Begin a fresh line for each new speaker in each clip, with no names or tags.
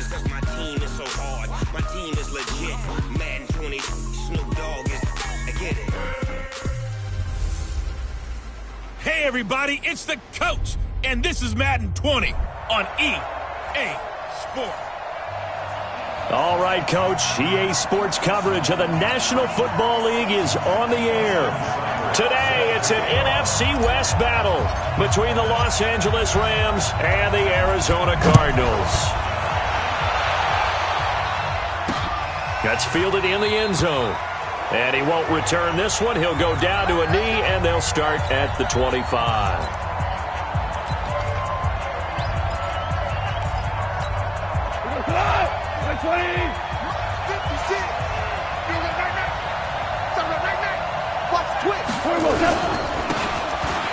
just cause my team is so hard. My team is legit. Madden 20, Snoop Dogg is, I get it.
Hey everybody, it's the coach, and this is Madden 20 on EA Sports.
All right, Coach, EA Sports coverage of the National Football League is on the air. Today, it's an NFC West battle between the Los Angeles Rams and the Arizona Cardinals. That's fielded in the end zone. And he won't return this one. He'll go down to a knee, and they'll start at the 25.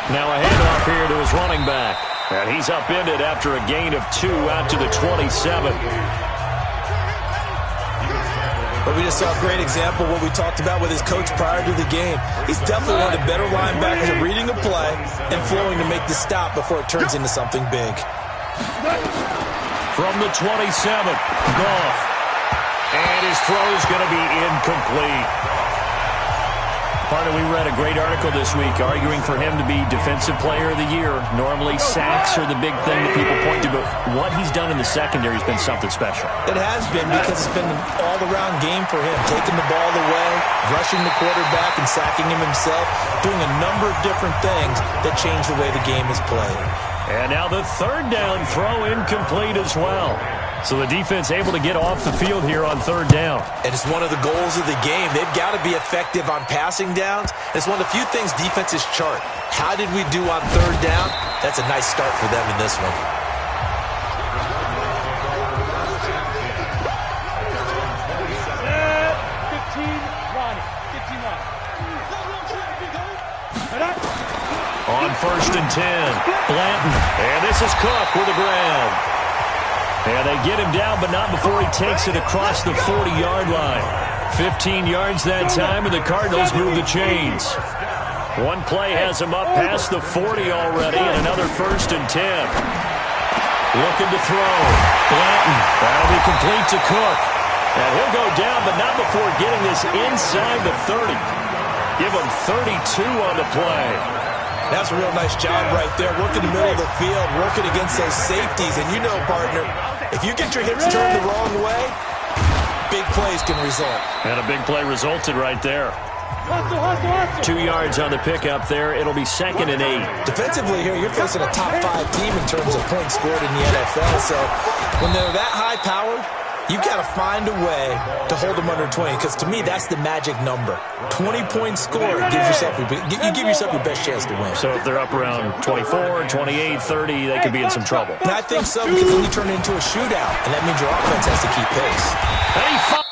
Now a handoff here to his running back. And he's upended after a gain of 2 out to the 27.
But we just saw a great example of what we talked about with his coach prior to the game. He's definitely one of the better linebackers at reading a play and flowing to make the stop before it turns into something big.
From the 27, Goff. And his throw is going to be incomplete. Partner, we read a great article this week arguing for him to be Defensive Player of the Year. Normally, sacks are the big thing that people point to, but what he's done in the secondary has been something special.
It has been, because it's been an all-around game for him, taking the ball away, rushing the quarterback, and sacking him himself, doing a number of different things that change the way the game is played.
And now the third down throw incomplete as well. So the defense able to get off the field here on third down.
And it's one of the goals of the game. They've got to be effective on passing downs. It's one of the few things defenses chart. How did we do on third down? That's a nice start for them in this one.
On 1st and 10, Blanton. And this is Cook with the grab. And they get him down, but not before he takes it across the 40-yard line. 15 yards that time, and the Cardinals move the chains. One play has him up past the 40 already, and another 1st and 10. Looking to throw. Blanton. That'll be complete to Cook. And he'll go down, but not before getting this inside the 30. Give him 32 on the play.
That's a real nice job right there. Working the middle of the field, working against those safeties. And you know, partner, if you get your hips turned the wrong way, big plays can result.
And a big play resulted right there. 2 yards on the pickup there. It'll be 2nd and 8.
Defensively here, you're facing a top 5 team in terms of points scored in the NFL. So when they're that high-powered, you've got to find a way to hold them under 20, because to me, that's the magic number. 20 points scored, you give yourself your best chance to win.
So if they're up around 24, 28, 30, they could be in some trouble.
And I think so, because then you turn it into a shootout, and that means your offense has to keep pace.
Hey,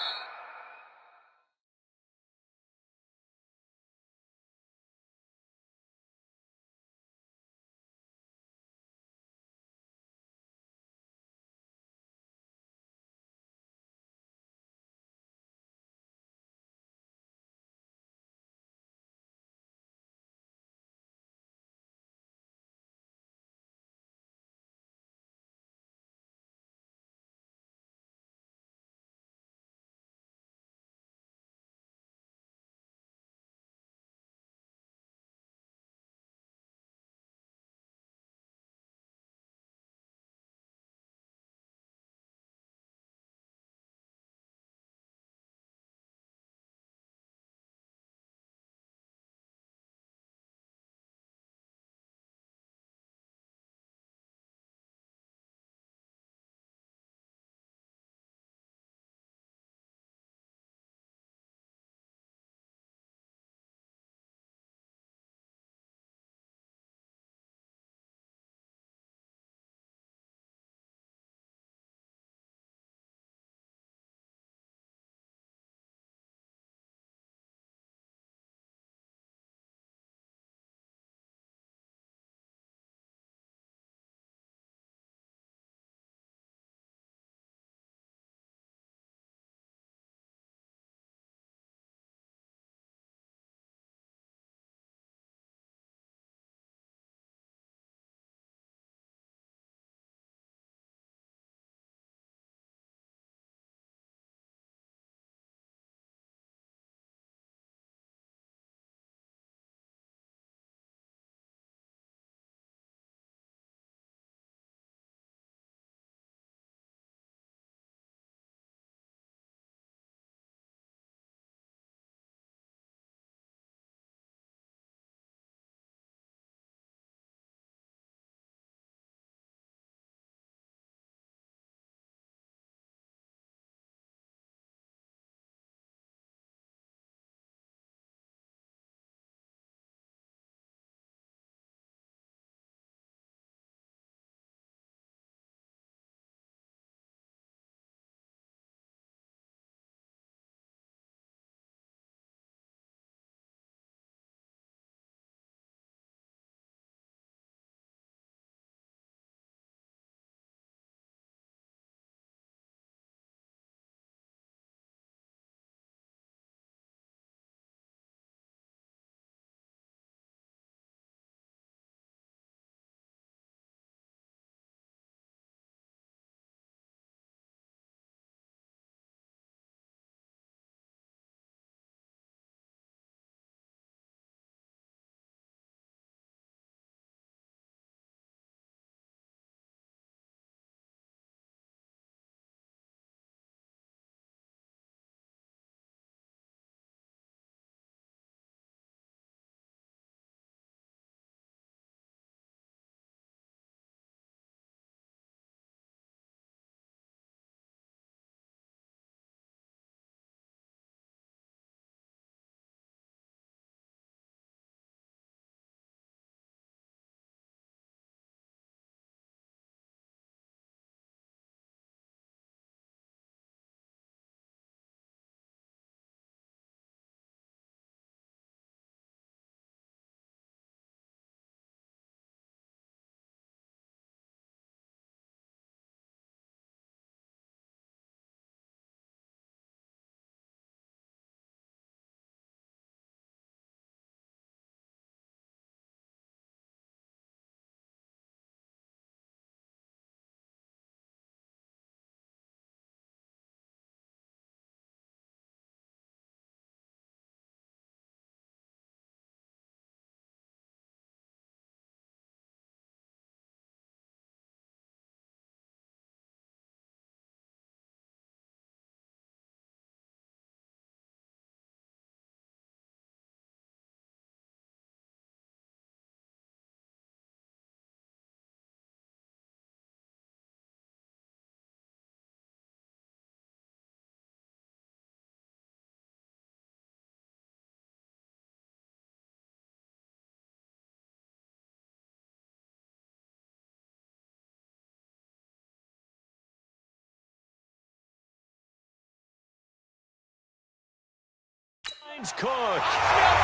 Cook.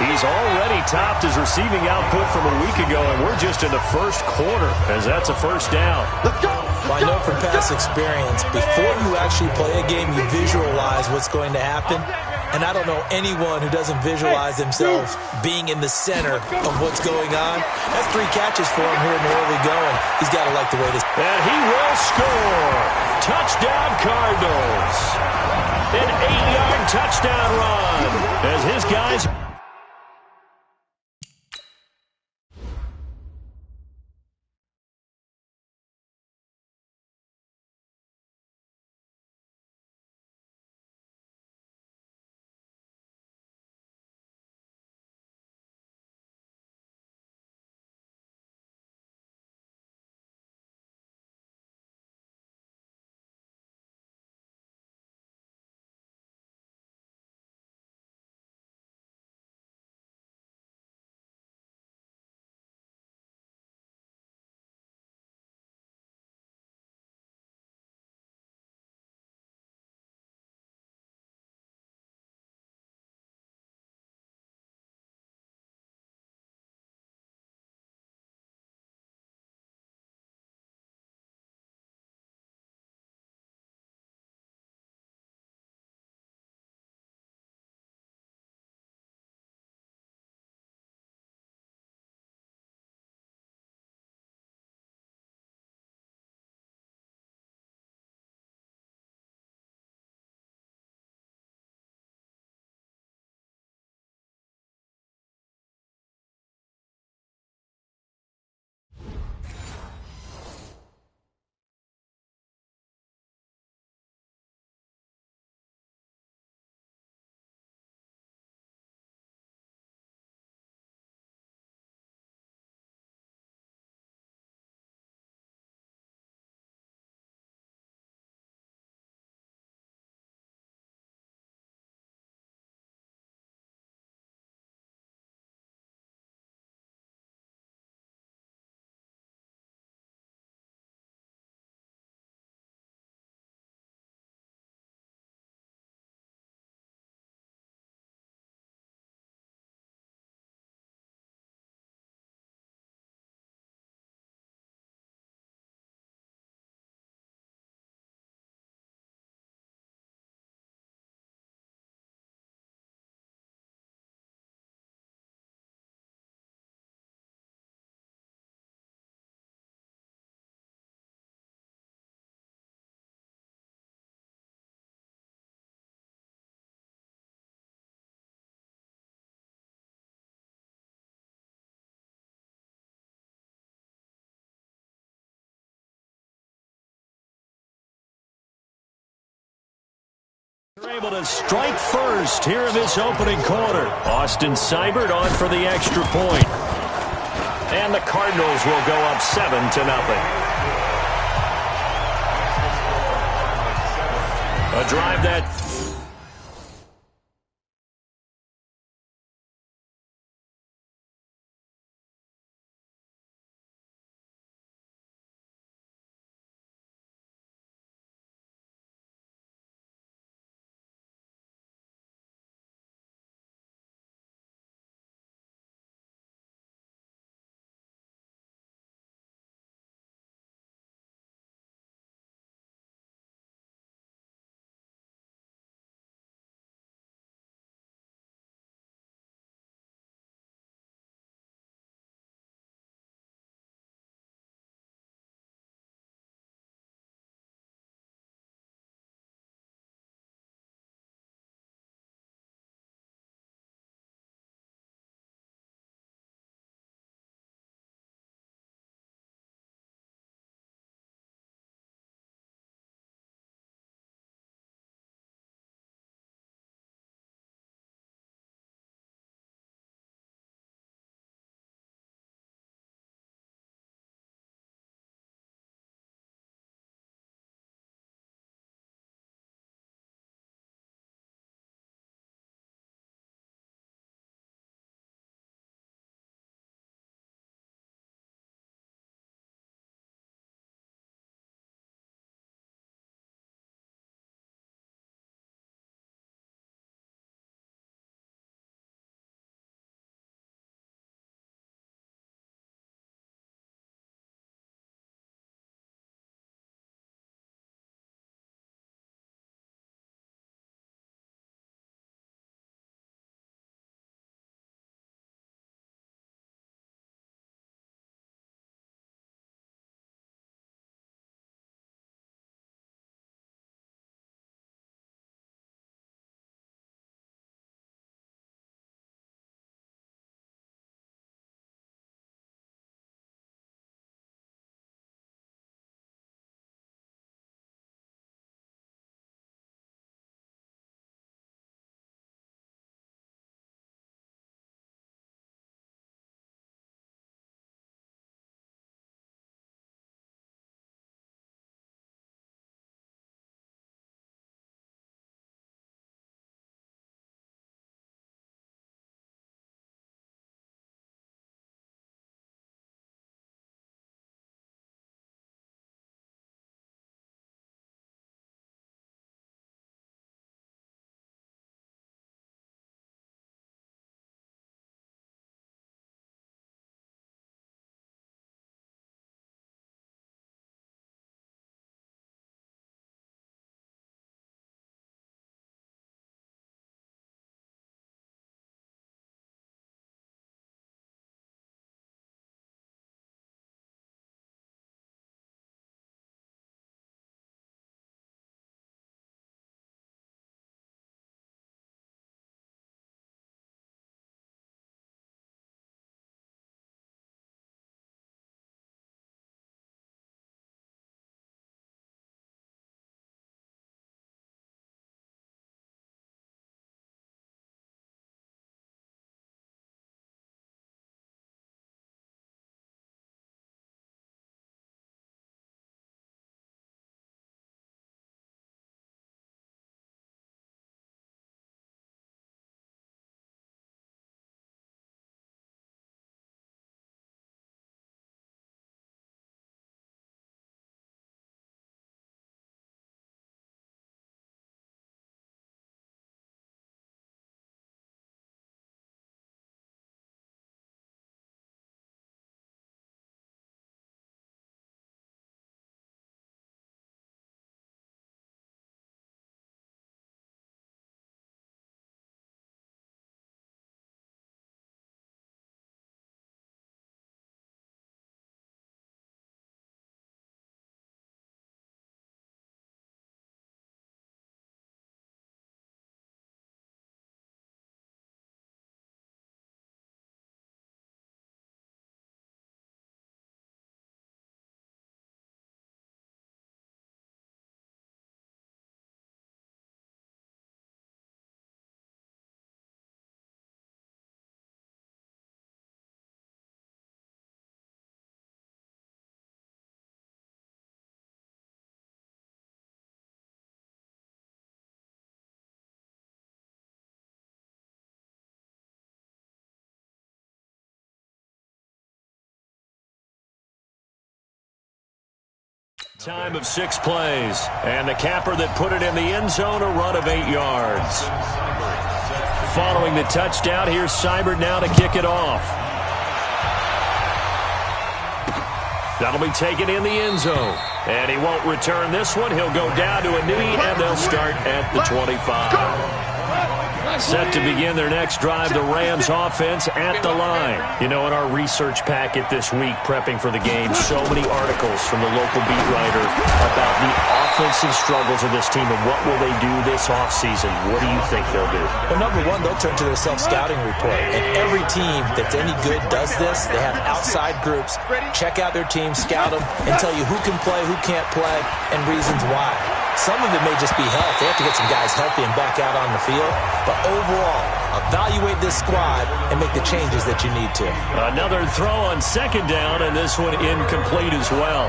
He's already topped his receiving output from a week ago, and we're just in the first quarter as that's a first down.
Well, I know from past experience, before you actually play a game, you visualize what's going to happen. And I don't know anyone who doesn't visualize themselves being in the center of what's going on. That's 3 catches for him here in the early going. He's got to like the way this.
And he will score. Touchdown, Cardinals. An 8-yard touchdown run as his guys. They're able to strike first here in this opening quarter. Austin Seibert on for the extra point. And the Cardinals will go up 7-0. A drive that Time of 6 plays, and the capper that put it in the end zone, a run of 8 yards. Following the touchdown, here's Seibert now to kick it off. That'll be taken in the end zone, and he won't return this one. He'll go down to a knee, and they'll start at the 25. Set to begin their next drive, the Rams offense at the line. You know, in our research packet this week, prepping for the game, so many articles from the local beat writer about the offensive struggles of this team and what will they do this offseason. What do you think they'll do?
Well, number one, they'll turn to their self-scouting report. And every team that's any good does this. They have outside groups, check out their team, scout them, and tell you who can play, who can't play, and reasons why. Some of it may just be health. They have to get some guys healthy and back out on the field. But overall, evaluate this squad and make the changes that you need to.
Another throw on second down, and this one incomplete as well.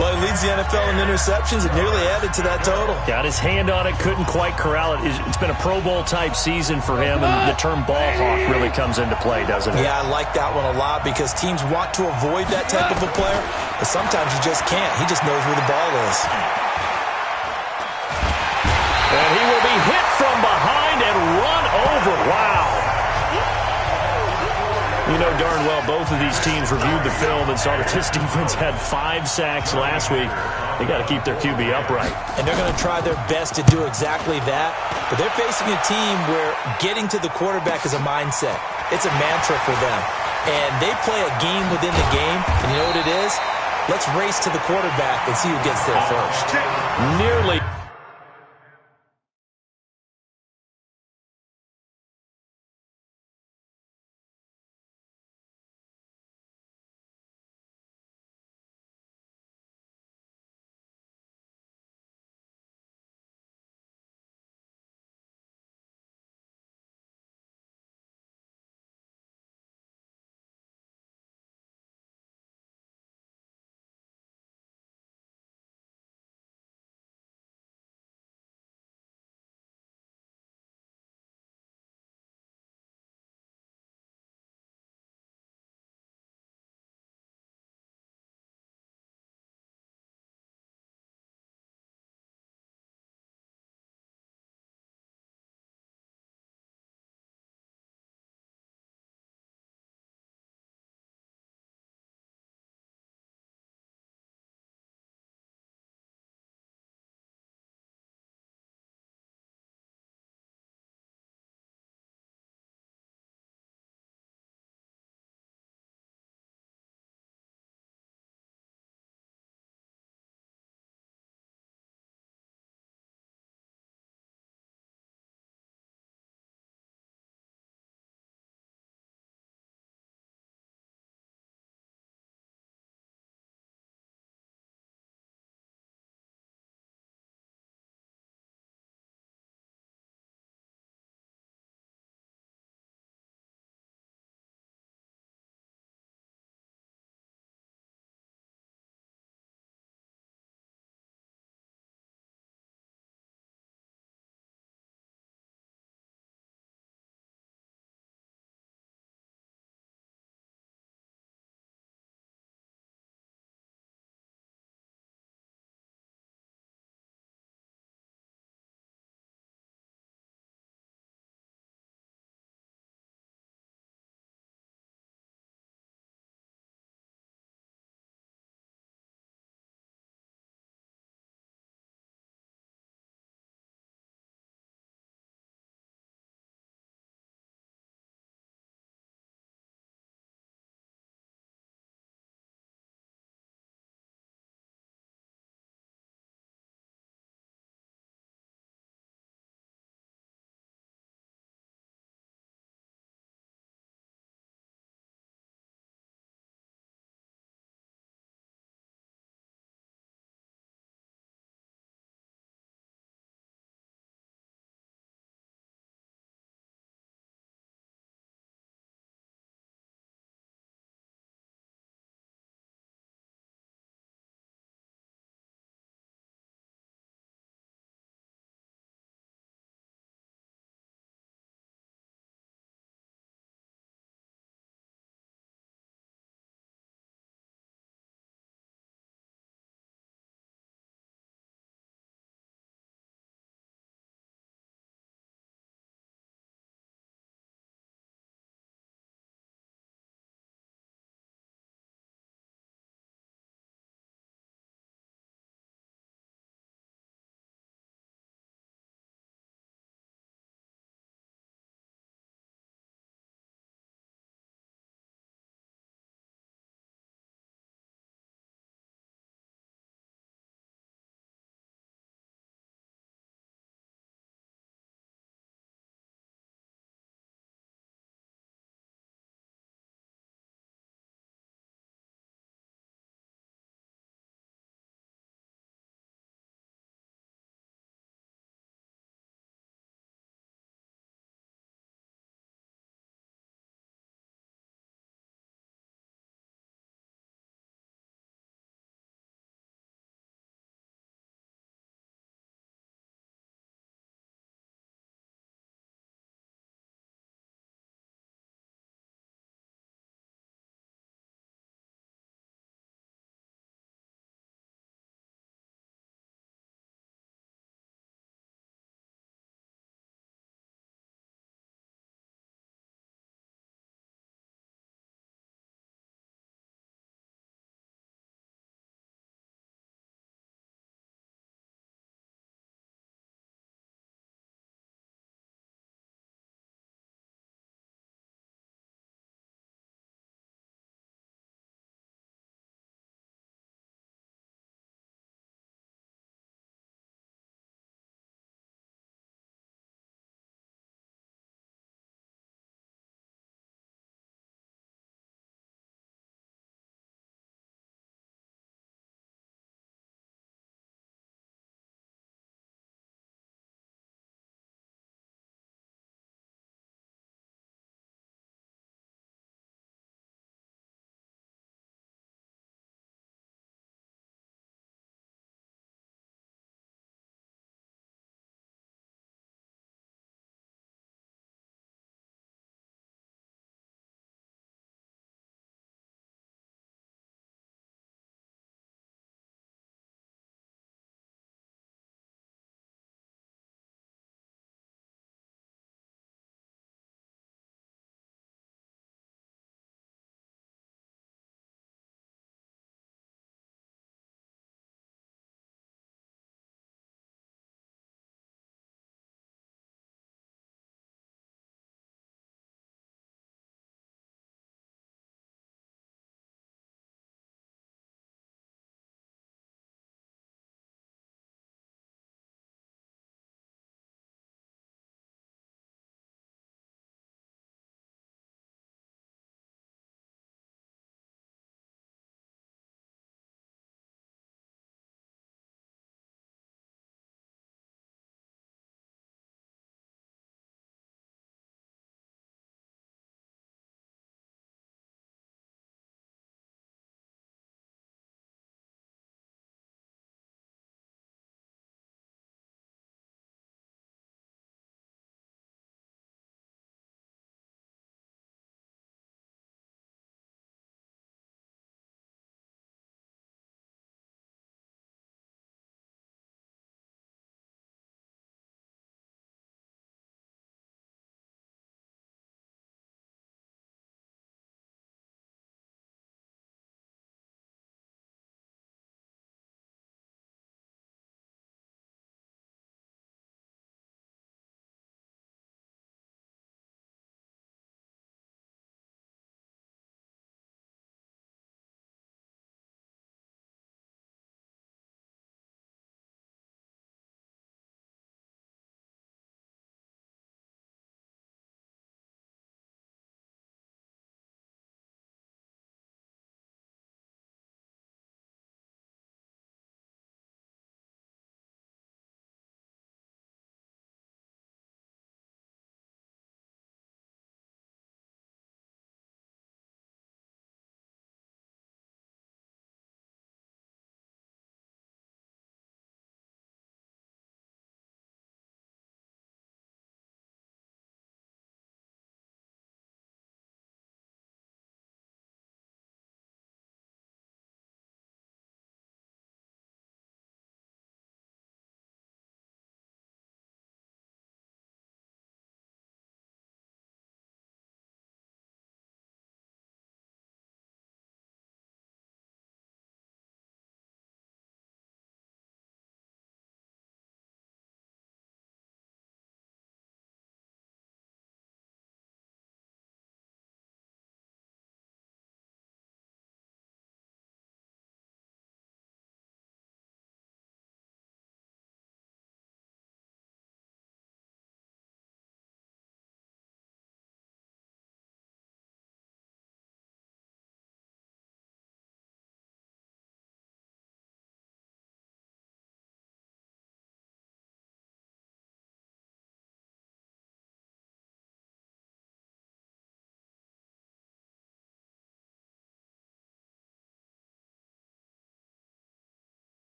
Well, he leads the NFL in interceptions and nearly added to that total.
Got his hand on it, couldn't quite corral it. It's been a Pro Bowl-type season for him, and the term ball hawk really comes into play, doesn't it?
Yeah, I like that one a lot because teams want to avoid that type of a player, but sometimes you just can't. He just knows where the ball is.
And he will be hit from behind and run over. Wow. You know darn well both of these teams reviewed the film and saw that this defense had 5 sacks last week. They got to keep their QB upright.
And they're going to try their best to do exactly that. But they're facing a team where getting to the quarterback is a mindset. It's a mantra for them. And they play a game within the game. And you know what it is? Let's race to the quarterback and see who gets there first.
Nearly.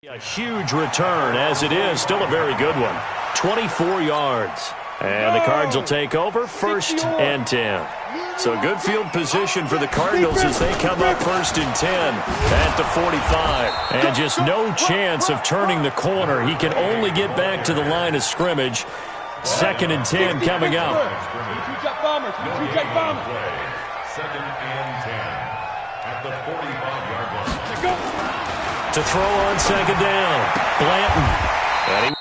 A huge return, as it is. Still a very good one. 24 yards. And the Cards will take over 1st and 10. So good field position for the Cardinals as they come up 1st and 10 at the 45. And just no chance of turning the corner. He can only get back to the line of scrimmage. 2nd and 10 coming up.
2nd and 10 at the 45-yard line.
To throw on 2nd down, Blanton. And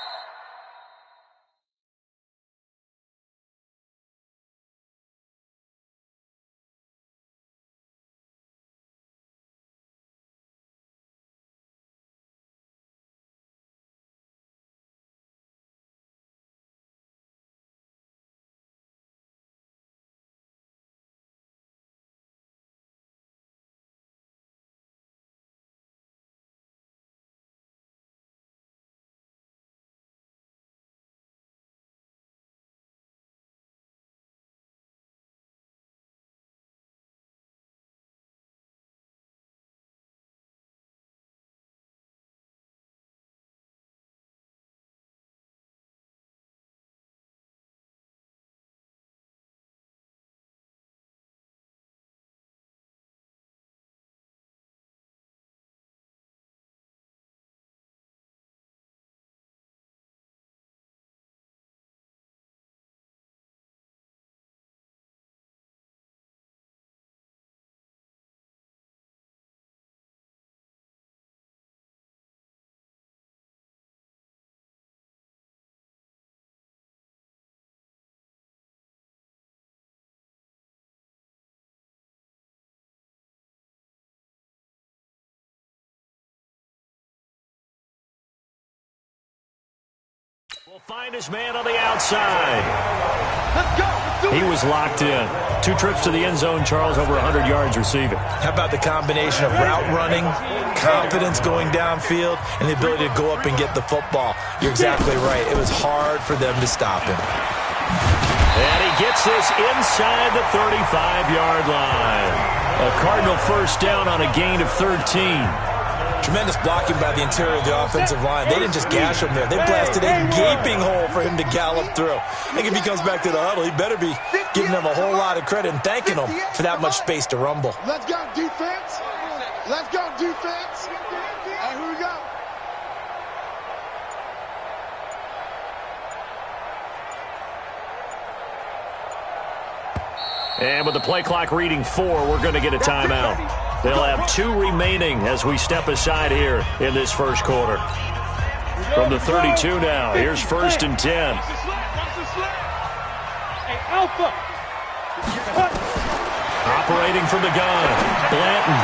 he will find his man on the outside. He was locked in. 2 trips to the end zone, Charles, over 100 yards receiving.
How about the combination of route running, confidence going downfield, and the ability to go up and get the football? You're exactly right. It was hard for them to stop him.
And he gets this inside the 35-yard line. A Cardinal 1st down on a gain of 13.
Tremendous blocking by the interior of the offensive line. They didn't just gash him there. They blasted a gaping hole for him to gallop through. I think if he comes back to the huddle, he better be giving them a whole lot of credit and thanking them for that much space to rumble.
Let's go, defense. Let's go, defense. And here we go.
And with the play clock reading 4, we're going to get a timeout. They'll have 2 remaining as we step aside here in this first quarter. From the 32 now, here's 1st and 10. Operating from the gun, Blanton.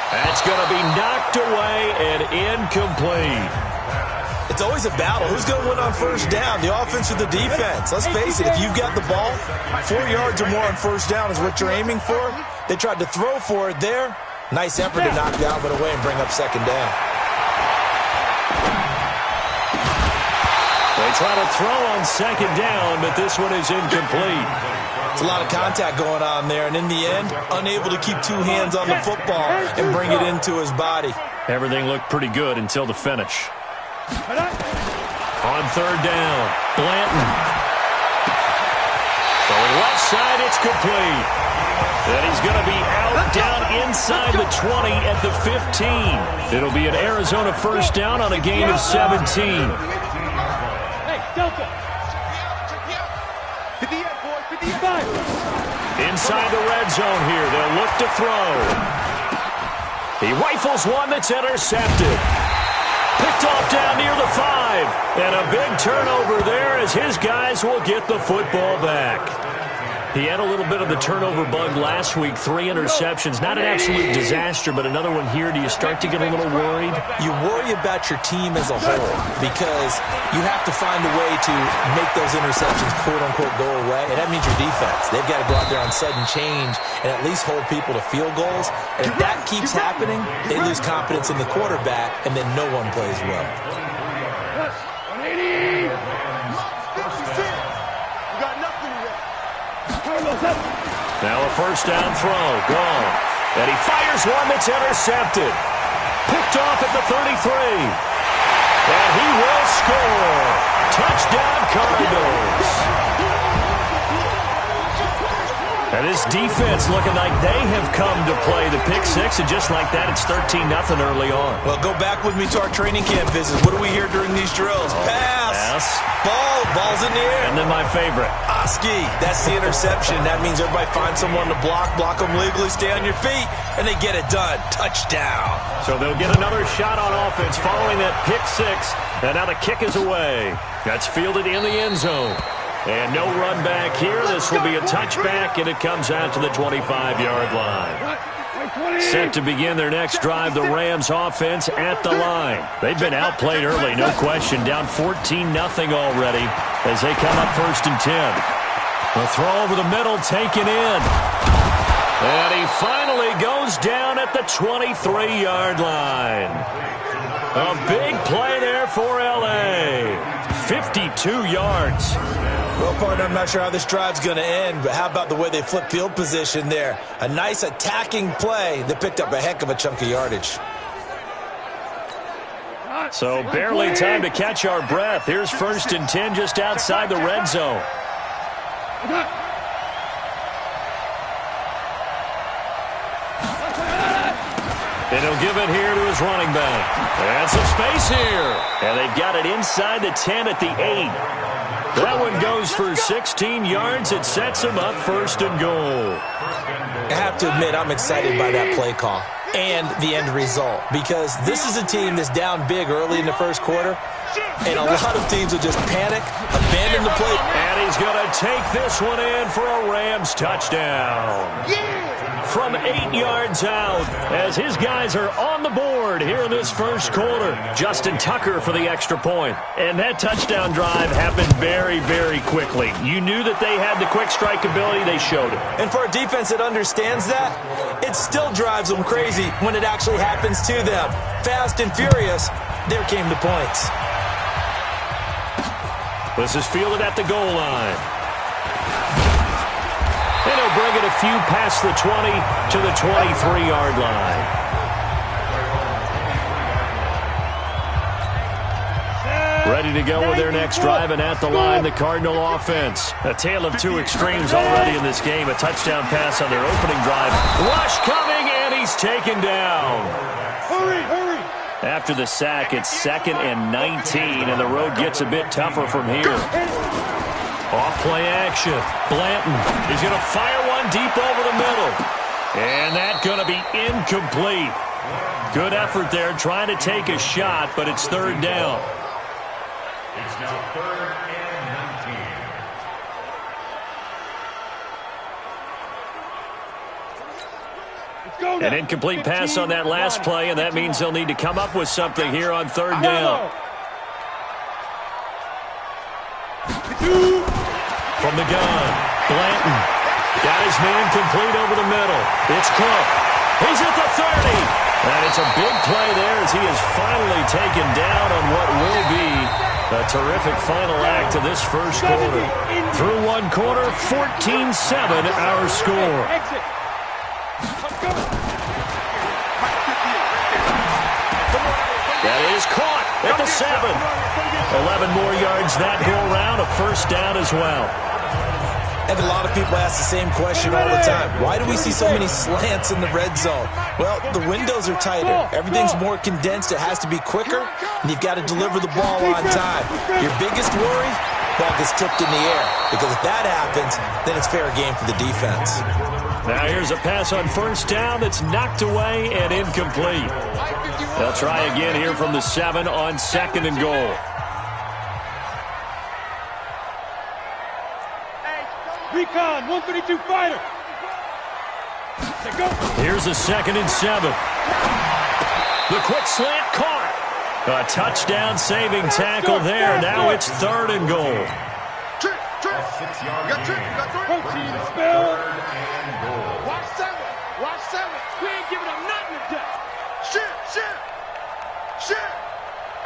That's going to be knocked away and incomplete.
It's always a battle. Who's going to win on 1st down, the offense or the defense? Let's face it, if you've got the ball, 4 yards or more on 1st down is what you're aiming for. They tried to throw for it there. Nice effort to knock the helmet away and bring up 2nd down.
They try to throw on 2nd down, but this one is incomplete.
It's a lot of contact going on there, and in the end, unable to keep 2 hands on the football and bring it into his body.
Everything looked pretty good until the finish. On 3rd down, Blanton. Going left side, it's complete. And he's going to be out down inside the 20 at the 15. It'll be an Arizona 1st down on a gain of 17.
Hey, Delta.
Inside the red zone here, they'll look to throw. He rifles one that's intercepted. Picked off down near the 5. And a big turnover there as his guys will get the football back. He had a little bit of the turnover bug last week, 3 interceptions. Not an absolute disaster, but another one here. Do you start to get a little worried?
You worry about your team as a whole because you have to find a way to make those interceptions, quote-unquote, go away, and that means your defense. They've got to go out there on sudden change and at least hold people to field goals. And if that keeps happening, they lose confidence in the quarterback, and then no one plays well.
180. 56. You got nothing yet.
Now a 1st down throw, gone. And he fires one that's intercepted. picked off at the 33. And he will score. Touchdown, Cardinals. And this defense looking like they have come to play the pick six, and just like that, it's 13-0 early on.
Well, go back with me to our training camp visits. What do we hear during these drills? Pass. Ball's in the air.
And then my favorite.
Oski, that's the interception. That means everybody finds someone to block them legally, stay on your feet, and they get it done. Touchdown.
So they'll get another shot on offense following that pick six, and now the kick is away. That's fielded in the end zone. And no run back here. This will be a touchback, and it comes out to the 25-yard line. Set to begin their next drive, the Rams offense at the line. They've been outplayed early, no question. Down 14-0 already as they come up 1st and 10. A throw over the middle, taken in. And he finally goes down at the 23-yard line. A big play there for L.A. 52 yards.
Well, partner, I'm not sure how this drive's going to end, but how about the way they flip field position there? A nice attacking play that picked up a heck of a chunk of yardage.
So barely time to catch our breath. Here's 1st and 10 just outside the red zone. And he'll give it here to his running back. And some space here. And they've got it inside the 10 at the 8. That one goes for 16 yards. It sets him up 1st and goal.
I have to admit, I'm excited by that play call and the end result, because this is a team that's down big early in the first quarter, and a lot of teams will just panic, abandon the play.
And he's going to take this one in for a Rams touchdown. From 8 yards out, as his guys are on the board here in this first quarter. Justin Tucker for the extra point. And that touchdown drive happened very, very quickly. You knew that they had the quick strike ability. They showed it.
And for a defense that understands that, it still drives them crazy when it actually happens to them. Fast and furious, there came the points.
This is fielded at the goal line. And he'll bring it a few past the 20 to the 23-yard line. Ready to go with their next drive, and at the line, the Cardinal offense. A tale of two extremes already in this game. A touchdown pass on their opening drive. Rush coming, and he's taken down.
Hurry!
After the sack, it's 2nd and 19, and the road gets a bit tougher from here. Off-play action. Blanton is going to fire one deep over the middle. And that's going to be incomplete. Good effort there trying to take a shot, but it's 3rd down.
It's now 3rd and 19.
An incomplete pass on that last play, and that means they'll need to come up with something here on 3rd down. From the gun, Blanton got his man complete over the middle. It's Cook. He's at the 30. And it's a big play there as he is finally taken down on what will be a terrific final act of this first quarter. Through one quarter, 14-7 our score. That is caught at the 7. 11 more yards that go around, a 1st down as well.
And a lot of people ask the same question all the time. Why do we see so many slants in the red zone? Well, the windows are tighter. Everything's more condensed. It has to be quicker, and you've got to deliver the ball on time. Your biggest worry, ball gets tipped in the air. Because if that happens, then it's fair game for the defense.
Now here's a pass on 1st down that's knocked away and incomplete. They'll try again here from the 7 on 2nd and goal.
Recon, 132 fighter.
Here's a 2nd and 7. The quick slant caught. A touchdown saving tackle there. Now it's 3rd and goal.
Trick.
Protein spell.
Watch 7.
We ain't giving them nothing today.
Shit.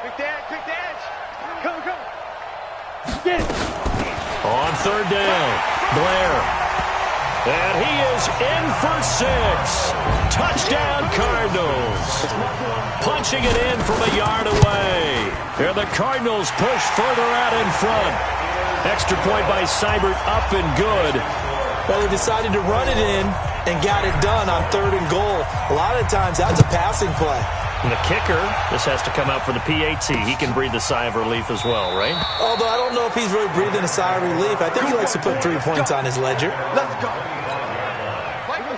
Quick the edge. Come. Get it.
On 3rd down, Blair. And he is in for 6. Touchdown, Cardinals. Punching it in from a yard away. And the Cardinals push further out in front. Extra point by Seibert, up and good.
Well, they decided to run it in and got it done on 3rd and goal. A lot of times, that's a passing play.
And the kicker, this has to come out for the PAT. He can breathe a sigh of relief as well, right?
Although I don't know if he's really breathing a sigh of relief. I think he likes to put 3 points on his ledger.
Let's go.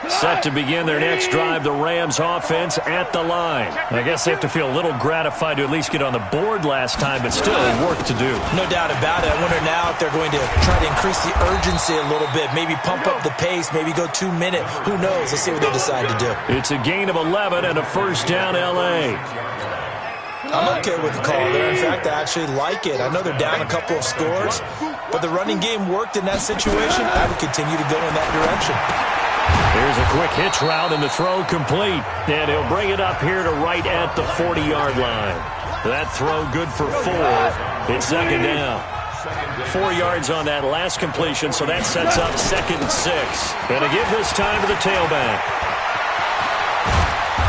Set to begin their next drive, the Rams offense at the line. I guess they have to feel a little gratified to at least get on the board last time, but still work to do.
No doubt about it. I wonder now if they're going to try to increase the urgency a little bit, maybe pump up the pace, maybe go 2 minute. Who knows? Let's see what they decide to do.
It's a gain of 11 and a first down, L.A.
I'm okay with the call there. In fact, I actually like it. I know they're down a couple of scores, but the running game worked in that situation. I would continue to go in that direction.
Here's a quick hitch route and the throw complete. And he'll bring it up here to right at the 40-yard line. That throw good for 4. It's 2nd down. 4 yards on that last completion, so that sets up 2nd and 6. And to give this time to the tailback.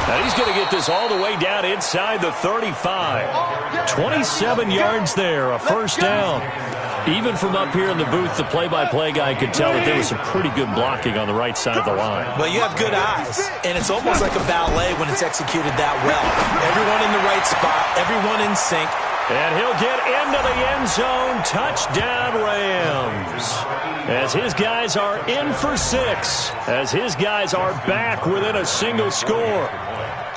Now he's going to get this all the way down inside the 35. 27 yards there, a first down. Even from up here in the booth, the play-by-play guy could tell that there was some pretty good blocking on the right side of the line.
Well, you have good eyes, and it's almost like a ballet when it's executed that well. Everyone in the right spot, everyone in sync.
And he'll get into the end zone. Touchdown, Rams. As his guys are in for 6. As his guys are back within a single score.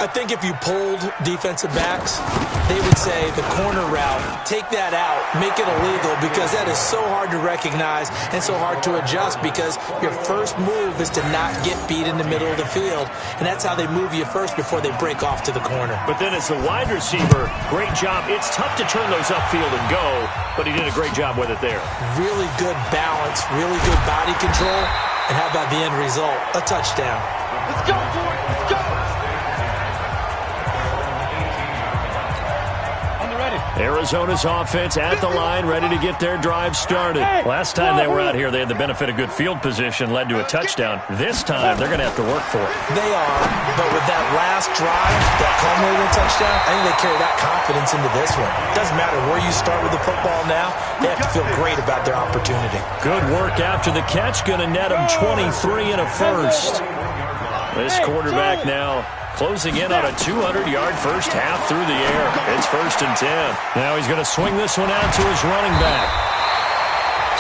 I think if you polled defensive backs, they would say the corner route, take that out, make it illegal, because that is so hard to recognize and so hard to adjust, because your first move is to not get beat in the middle of the field, and that's how they move you first before they break off to the corner.
But then as the wide receiver, great job. It's tough to turn those upfield and go, but he did a great job with it there.
Really good balance, really good body control, and how about the end result? A touchdown.
Let's go, boy. Let's go.
Arizona's offense at the line, ready to get their drive started. Last time they were out here, they had the benefit of good field position, led to a touchdown. This time, they're going to have to work for it.
They are, but with that last drive, that culminating touchdown, I think they carry that confidence into this one. Doesn't matter where you start with the football now, they have to feel great about their opportunity.
Good work after the catch, going to net them 23 and a first. This quarterback now closing in on a 200-yard first half through the air. It's 1st and 10. Now he's going to swing this one out to his running back.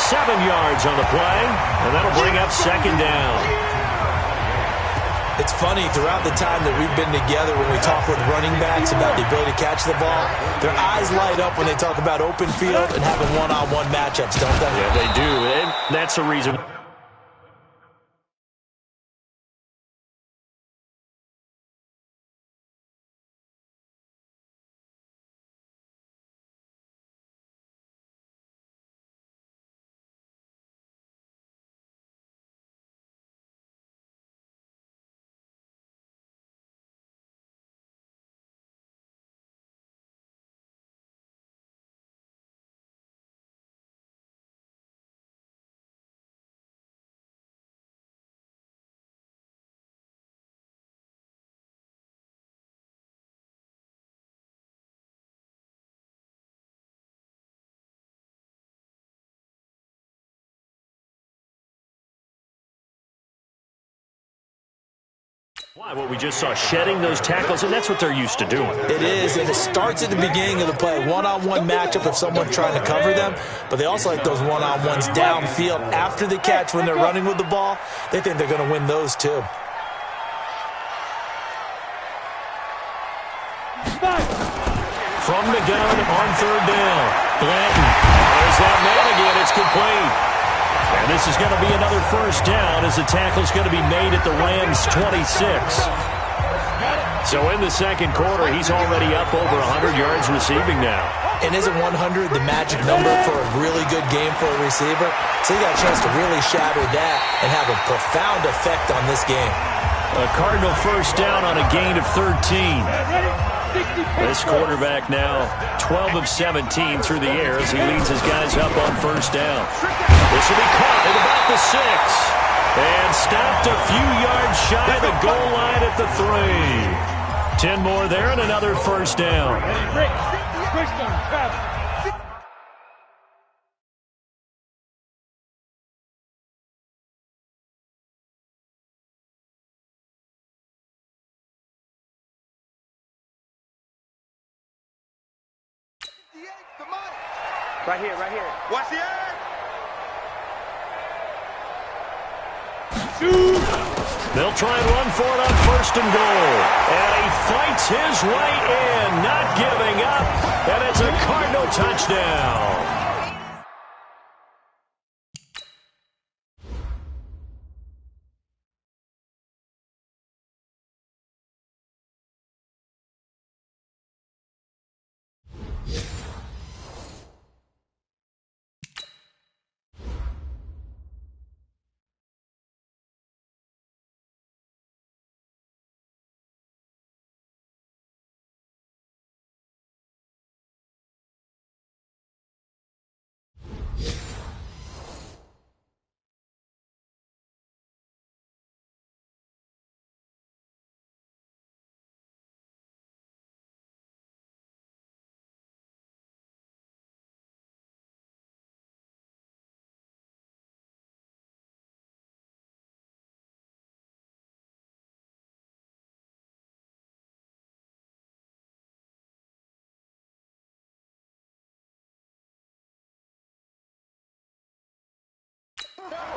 7 yards on the play, and that'll bring up 2nd down.
It's funny, throughout the time that we've been together, when we talk with running backs about the ability to catch the ball, their eyes light up when they talk about open field and having one-on-one matchups, don't they?
Yeah, they do. And that's the reason. What we just saw, shedding those tackles, and that's what they're used to doing.
It is, and it starts at the beginning of the play. One-on-one matchup if someone's trying to cover them, but they also like those one-on-ones downfield after the catch when they're running with the ball. They think they're going to win those too.
From the gun on 3rd down. Blanton. There's that man again. It's complete. And this is going to be another first down as the tackle's going to be made at the Rams' 26. So in the second quarter, he's already up over 100 yards receiving now.
And isn't 100 the magic number for a really good game for a receiver? So he got a chance to really shatter that and have a profound effect on this game.
A Cardinal first down on a gain of 13. This quarterback now 12 of 17 through the air as he leads his guys up on first down. This will be caught at about the 6. And stopped a few yards shy of the goal line at the 3. 10 more there and another first down.
Right here, right here.
Watch the eye.
They'll try and run for it on first and goal. And he fights his way in, not giving up. And it's a Cardinal touchdown.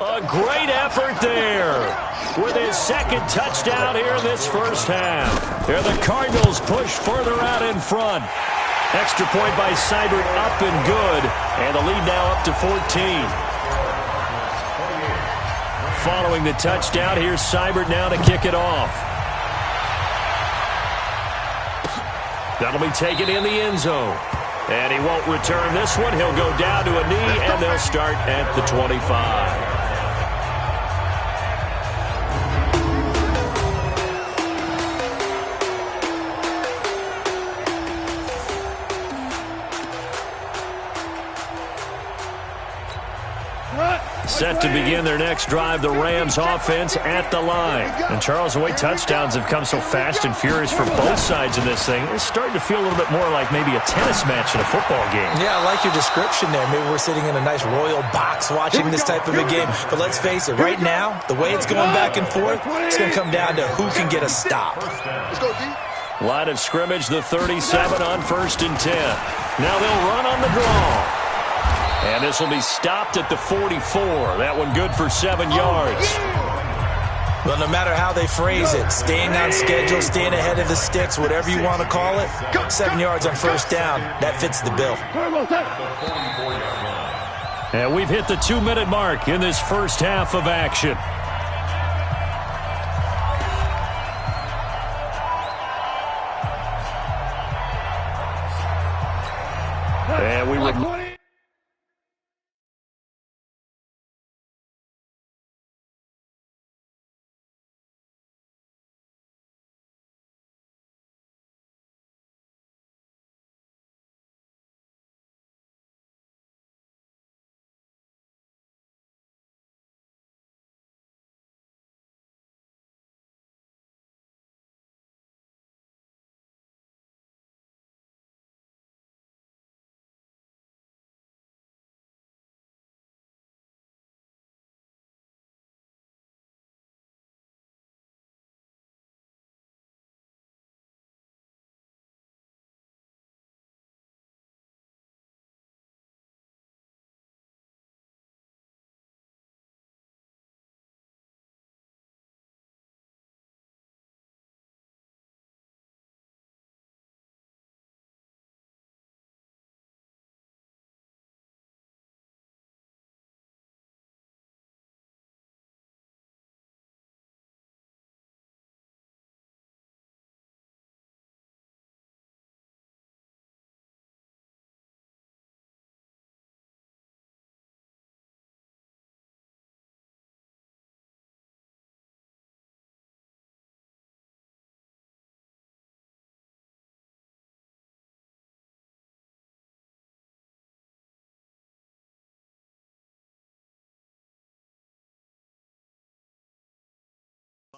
A great effort there with his second touchdown here in this first half. There the Cardinals push further out in front. Extra point by Seibert up and good. And the lead now up to 14. Following the touchdown, here's Seibert now to kick it off. That'll be taken in the end zone. And he won't return this one. He'll go down to a knee, and they'll start at the 25. Set to begin their next drive, the Rams offense at the line. And Charles, the way touchdowns have come so fast and furious for both sides of this thing, it's starting to feel a little bit more like maybe a tennis match in a football game. Yeah, I like your description there. Maybe we're sitting in a nice royal box watching this type of a game. But let's face it, right now, the way it's going back and forth, it's going to come down to who can get a stop. Line of scrimmage, the 37 on first and 10. Now they'll run on the draw. And this will be stopped at the 44. That one good for 7 yards. Well, no matter how they phrase it, staying on schedule, staying ahead of the sticks, whatever you want to call it, 7 yards on first down, that fits the bill. And we've hit the 2-minute mark in this first half of action. And we were...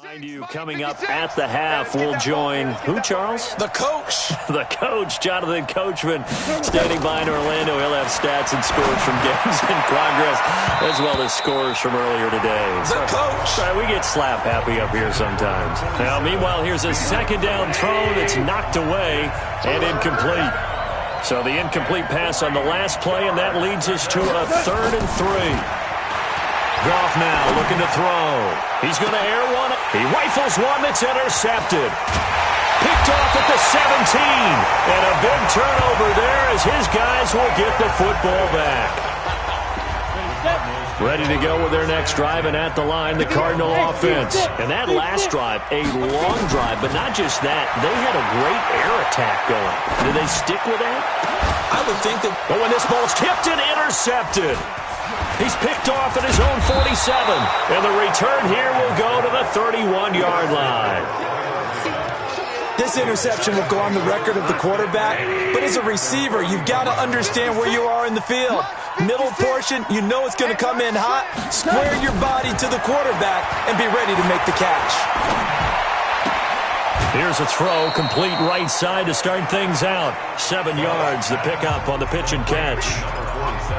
Behind you, coming up at the half, we'll join who, Charles?
The coach.
The coach, Jonathan Coachman, standing by in Orlando. He'll have stats and scores from games in progress, as well as scores from earlier today.
The coach.
Sorry, we get slap happy up here sometimes. Now, meanwhile, here's a second down throw that's knocked away and incomplete. So the incomplete pass on the last play, and that leads us to a 3rd and 3. Goff now looking to throw. He's going to air one. He rifles one that's intercepted. Picked off at the 17. And a big turnover there as his guys will get the football back. Ready to go with their next drive, and at the line, the Cardinal offense. And that last drive, a long drive, but not just that. They had a great air attack going. Did they stick with that?
I would think that.
But when this ball's tipped and intercepted, he's picked off at his own 47. And the return here will go to the 31-yard line.
This interception will go on the record of the quarterback, but as a receiver, you've got to understand where you are in the field. Middle portion, you know it's going to come in hot. Square your body to the quarterback and be ready to make the catch.
Here's a throw, complete right side to start things out. 7 yards, the pickup on the pitch and catch.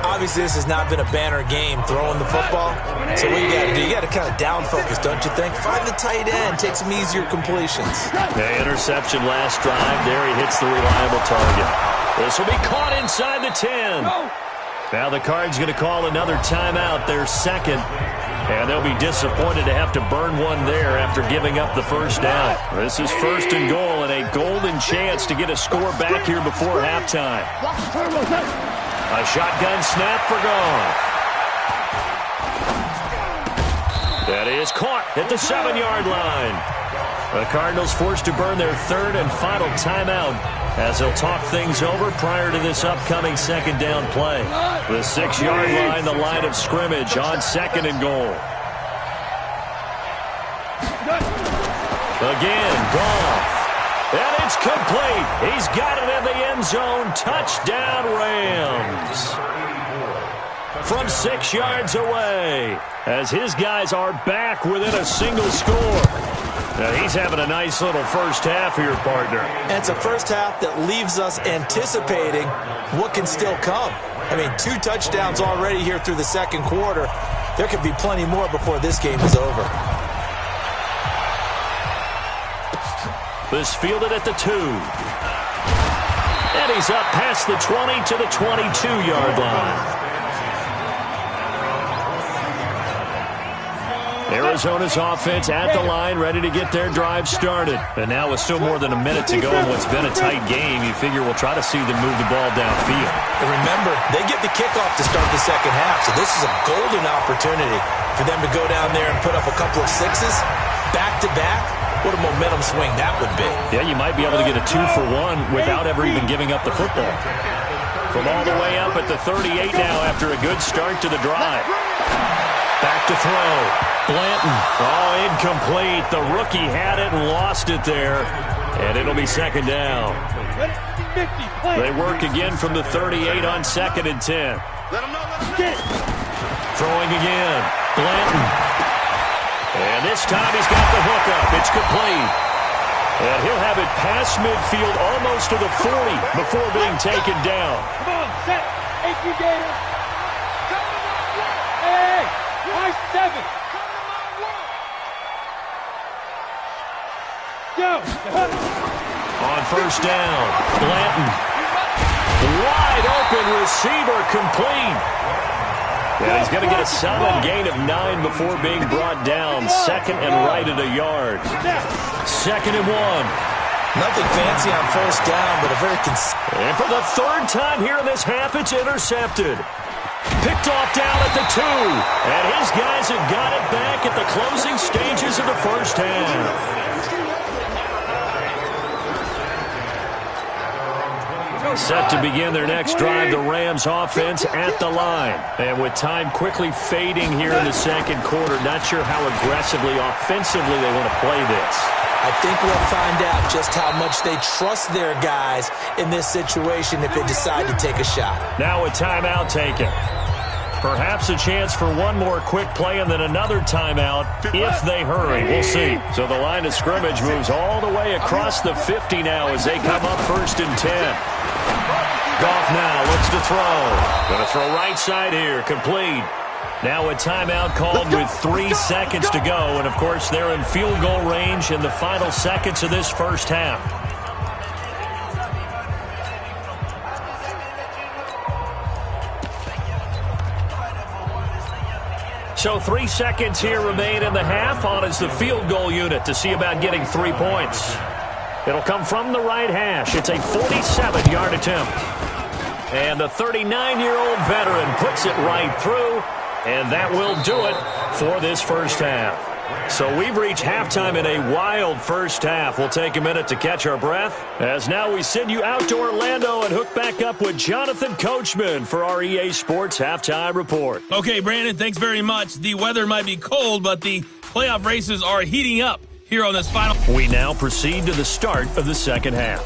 Obviously, this has not been a banner game throwing the football. So what you got to do, you got to kind of down focus, don't you think? Find the tight end, take some easier completions.
The interception last drive. There he hits the reliable target. This will be caught inside the 10. Now the Cards going to call another timeout, their second. And they'll be disappointed to have to burn one there after giving up the first down. This is 1st and goal and a golden chance to get a score back here before halftime. A shotgun snap for Goff. That is caught at the 7-yard line. The Cardinals forced to burn their 3rd and final timeout as they'll talk things over prior to this upcoming 2nd down play. The 6-yard line, the line of scrimmage on 2nd and goal. Again, Goff. And it's complete. He's got it in the end zone. Touchdown, Rams. From 6 yards away, as his guys are back within a single score. Now, he's having a nice little first half here, partner.
And it's a first half that leaves us anticipating what can still come. I mean, 2 touchdowns already here through the 2nd quarter. There could be plenty more before this game is over.
This fielded at the 2. And he's up past the 20 to the 22-yard line. Arizona's offense at the line, ready to get their drive started. And now with still more than a minute to go in what's been a tight game, you figure we'll try to see them move the ball downfield.
And remember, they get the kickoff to start the 2nd half, so this is a golden opportunity for them to go down there and put up a couple of 6s back-to-back. What a momentum swing that would be.
Yeah, you might be able to get a 2-for-1 without ever even giving up the football. From all the way up at the 38 now after a good start to the drive. Back to throw. Blanton. Oh, incomplete. The rookie had it and lost it there. And it'll be 2nd down. They work again from the 38 on 2nd and 10. Throwing again. Blanton. And this time he's got the hookup. It's complete. And he'll have it past midfield almost to the 40 before being taken down.
Come on, set. AP Gator. Hey, nice 7. Go.
On 1st down, Blanton. Wide open receiver complete. Yeah, he's going to get a solid gain of 9 before being brought down. 2nd and right at a yard. 2nd and 1.
Nothing fancy on 1st down, but a very
And for the 3rd time here in this half, it's intercepted. Picked off down at the 2. And his guys have got it back at the closing stages of the first half. Set to begin their next drive, the Rams offense at the line. And with time quickly fading here in the 2nd quarter, not sure how aggressively, offensively they want to play this.
I think we'll find out just how much they trust their guys in this situation if they decide to take a shot.
Now a timeout taken. Perhaps a chance for one more quick play and then another timeout if they hurry. We'll see. So the line of scrimmage moves all the way across the 50 now as they come up 1st and 10. Goff now looks to throw. Going to throw right side here. Complete. Now a timeout called with 3 seconds to go. And, of course, they're in field goal range in the final seconds of this first half. So 3 seconds here remain in the half. On is the field goal unit to see about getting 3 points. It'll come from the right hash. It's a 47-yard attempt. And the 39-year-old veteran puts it right through. And that will do it for this first half. So we've reached halftime in a wild first half. We'll take a minute to catch our breath as now we send you out to Orlando and hook back up with Jonathan Coachman for our EA Sports Halftime Report.
Okay, Brandon, thanks very much. The weather might be cold, but the playoff races are heating up here on this final.
We now proceed to the start of the second half.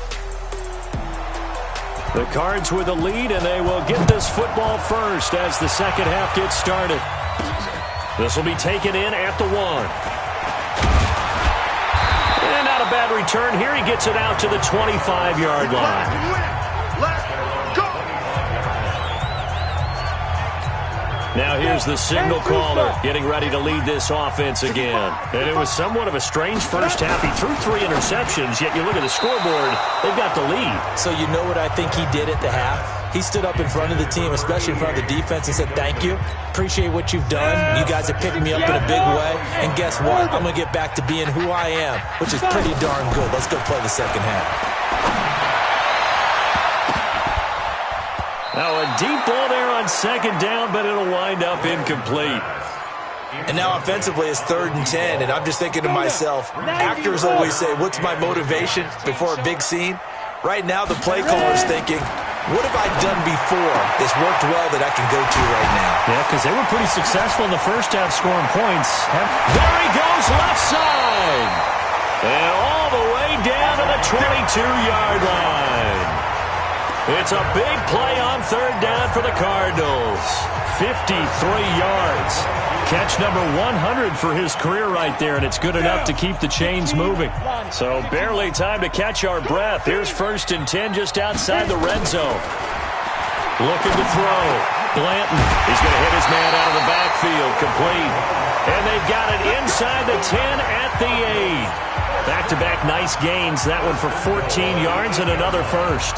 The Cards with a lead, and they will get this football first as the second half gets started. This will be taken in at the 1. And not a bad return here. He gets it out to the 25-yard line. Now here's the signal caller getting ready to lead this offense again. And it was somewhat of a strange first half. He threw 3 interceptions, yet you look at the scoreboard, they've got the lead.
So you know what I think he did at the half? He stood up in front of the team, especially in front of the defense, and said, thank you. Appreciate what you've done. You guys have picked me up in a big way. And guess what? I'm going to get back to being who I am, which is pretty darn good. Let's go play the second half.
Now a deep ball there on second down, but it'll wind up incomplete.
And now offensively it's 3rd and 10, and I'm just thinking to myself, actors always say, what's my motivation before a big scene? Right now the play caller's thinking, what have I done before that's worked well that I can go to right now?
Yeah, because they were pretty successful in the first half scoring points. There he goes, left side. And all the way down to the 22-yard line. It's a big play on 3rd down for the Cardinals. 53 yards. Catch number 100 for his career right there, and it's good enough to keep the chains moving. So barely time to catch our breath. Here's 1st and 10 just outside the red zone. Looking to throw. Blanton. He's going to hit his man out of the backfield. Complete. And they've got it inside the 10 at the 8. Back-to-back nice gains. That one for 14 yards and another first.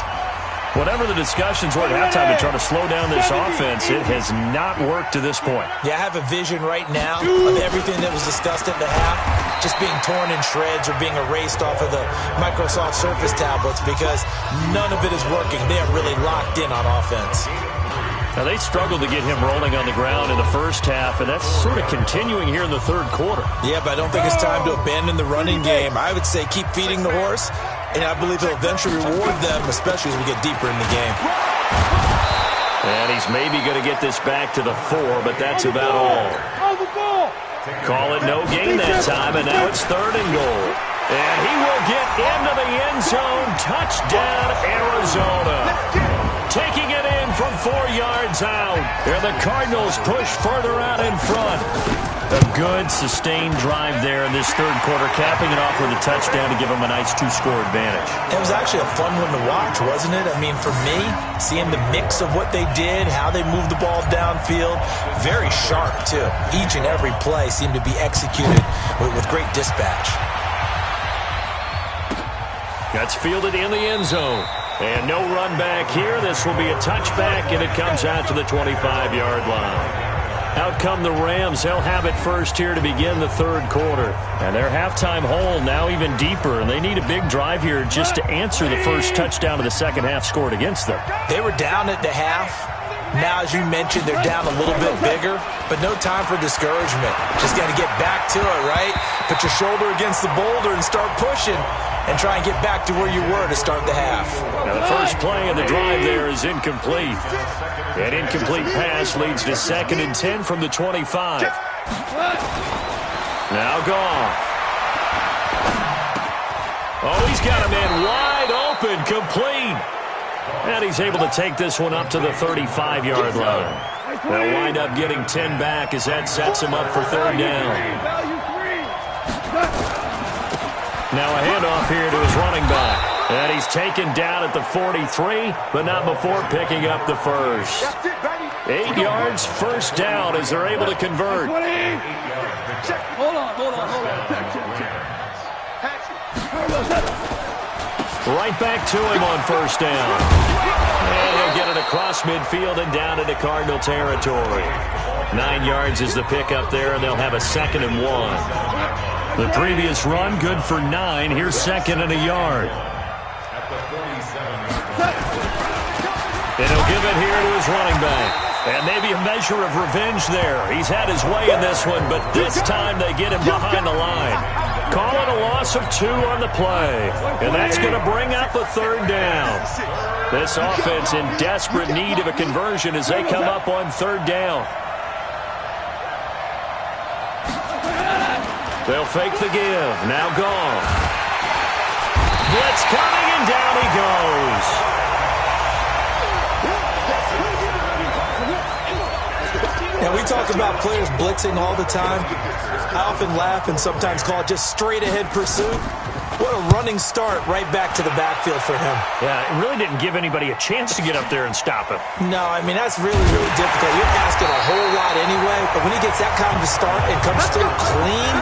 Whatever the discussions were at halftime to try to slow down this offense, it has not worked to this point.
Yeah, I have a vision right now of everything that was discussed at the half just being torn in shreds or being erased off of the Microsoft Surface tablets because none of it is working. They are really locked in on offense.
Now, they struggled to get him rolling on the ground in the first half, and that's sort of continuing here in the third quarter.
Yeah, but I don't think it's time to abandon the running game. I would say keep feeding the horse, and I believe he'll eventually reward them, especially as we get deeper in the game.
And he's maybe going to get this back to the 4, but that's about all. Call it no gain that time, and now it's 3rd and goal. And he will get into the end zone. Touchdown, Arizona. Taking it in from 4 yards out. And the Cardinals push further out in front. A good, sustained drive there in this third quarter, capping it off with a touchdown to give them a nice 2-score advantage.
It was actually a fun one to watch, wasn't it? I mean, for me, seeing the mix of what they did, how they moved the ball downfield, very sharp, too. Each and every play seemed to be executed with great dispatch. That's fielded in the end zone. And no run back here. This will be a touchback, and it comes out to the 25-yard line. Out come the Rams. They'll have it first here to begin the third quarter. And their halftime hole now even deeper, and they need a big drive here just to answer the first touchdown of the second half scored against them. They were down at the half. Now, as you mentioned, they're down a little bit bigger, but no time for discouragement. Just got to get back to it, right? Put your shoulder against the boulder and start pushing and try and get back to where you were to start the half. Now, the first play of the drive there is incomplete. An incomplete pass leads to 2nd and 10 from the 25. Now Goff. Oh, he's got a man wide open, complete. And he's able to take this one up to the 35-yard line.
They'll wind up getting 10 back as that sets them up for third down. Now a handoff here to his running back. And he's taken down at the 43, but not before picking up the first. 8 yards, first down as they're able to convert.
Hold on.
Right back to him on first down. And he'll get it across midfield and down into Cardinal territory. 9 yards is the pickup there, and they'll have a 2nd and 1. The previous run, good for 9. Here's 2nd and a yard. And he'll give it here to his running back. And maybe a measure of revenge there. He's had his way in this one, but this time they get him behind the line. Call it a loss of 2 on the play. And that's going to bring up a third down. This offense in desperate need of a conversion as they come up on third down. They'll fake the give. Now gone. Blitz coming, and down he goes.
And we talk about players blitzing all the time. I often laugh and sometimes call it just straight-ahead pursuit. What a running start right back to the backfield for him.
Yeah, it really didn't give anybody a chance to get up there and stop him.
No, I mean, that's really, really difficult. You're asking a whole lot anyway, but when he gets that kind of a start and comes through clean,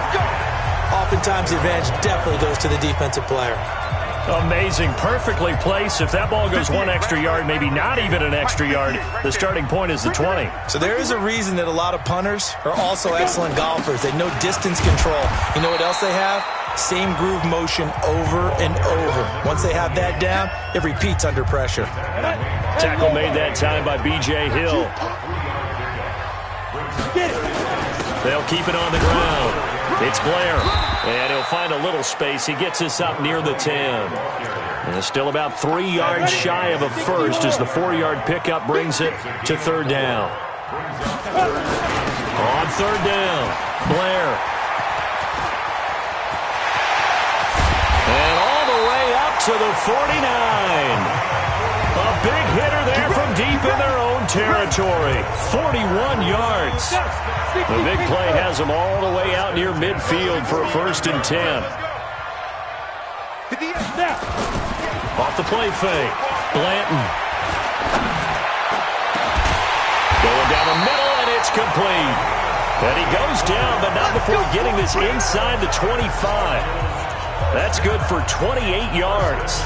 oftentimes the advantage definitely goes to the defensive player.
Amazing. Perfectly placed. If that ball goes 1 extra yard, maybe not even an extra yard, the starting point is the 20.
So there is a reason that a lot of punters are also excellent golfers. They know distance control. You know what else they have? Same groove motion over and over. Once they have that down, it repeats under pressure.
Tackle made that time by B.J. Hill. They'll keep it on the ground. It's Blair. And he'll find a little space. He gets us up near the 10. And still about 3 yards shy of a first as the 4-yard pickup brings it to third down. On third down, Blair. And all the way up to the 49. A big hitter there from deep in their own territory. 41 yards. The big play has them all the way out near midfield for a 1st and 10. Off the play fake. Blanton. Going down the middle, and it's complete. And he goes down, but not before getting this inside the 25. That's good for 28 yards.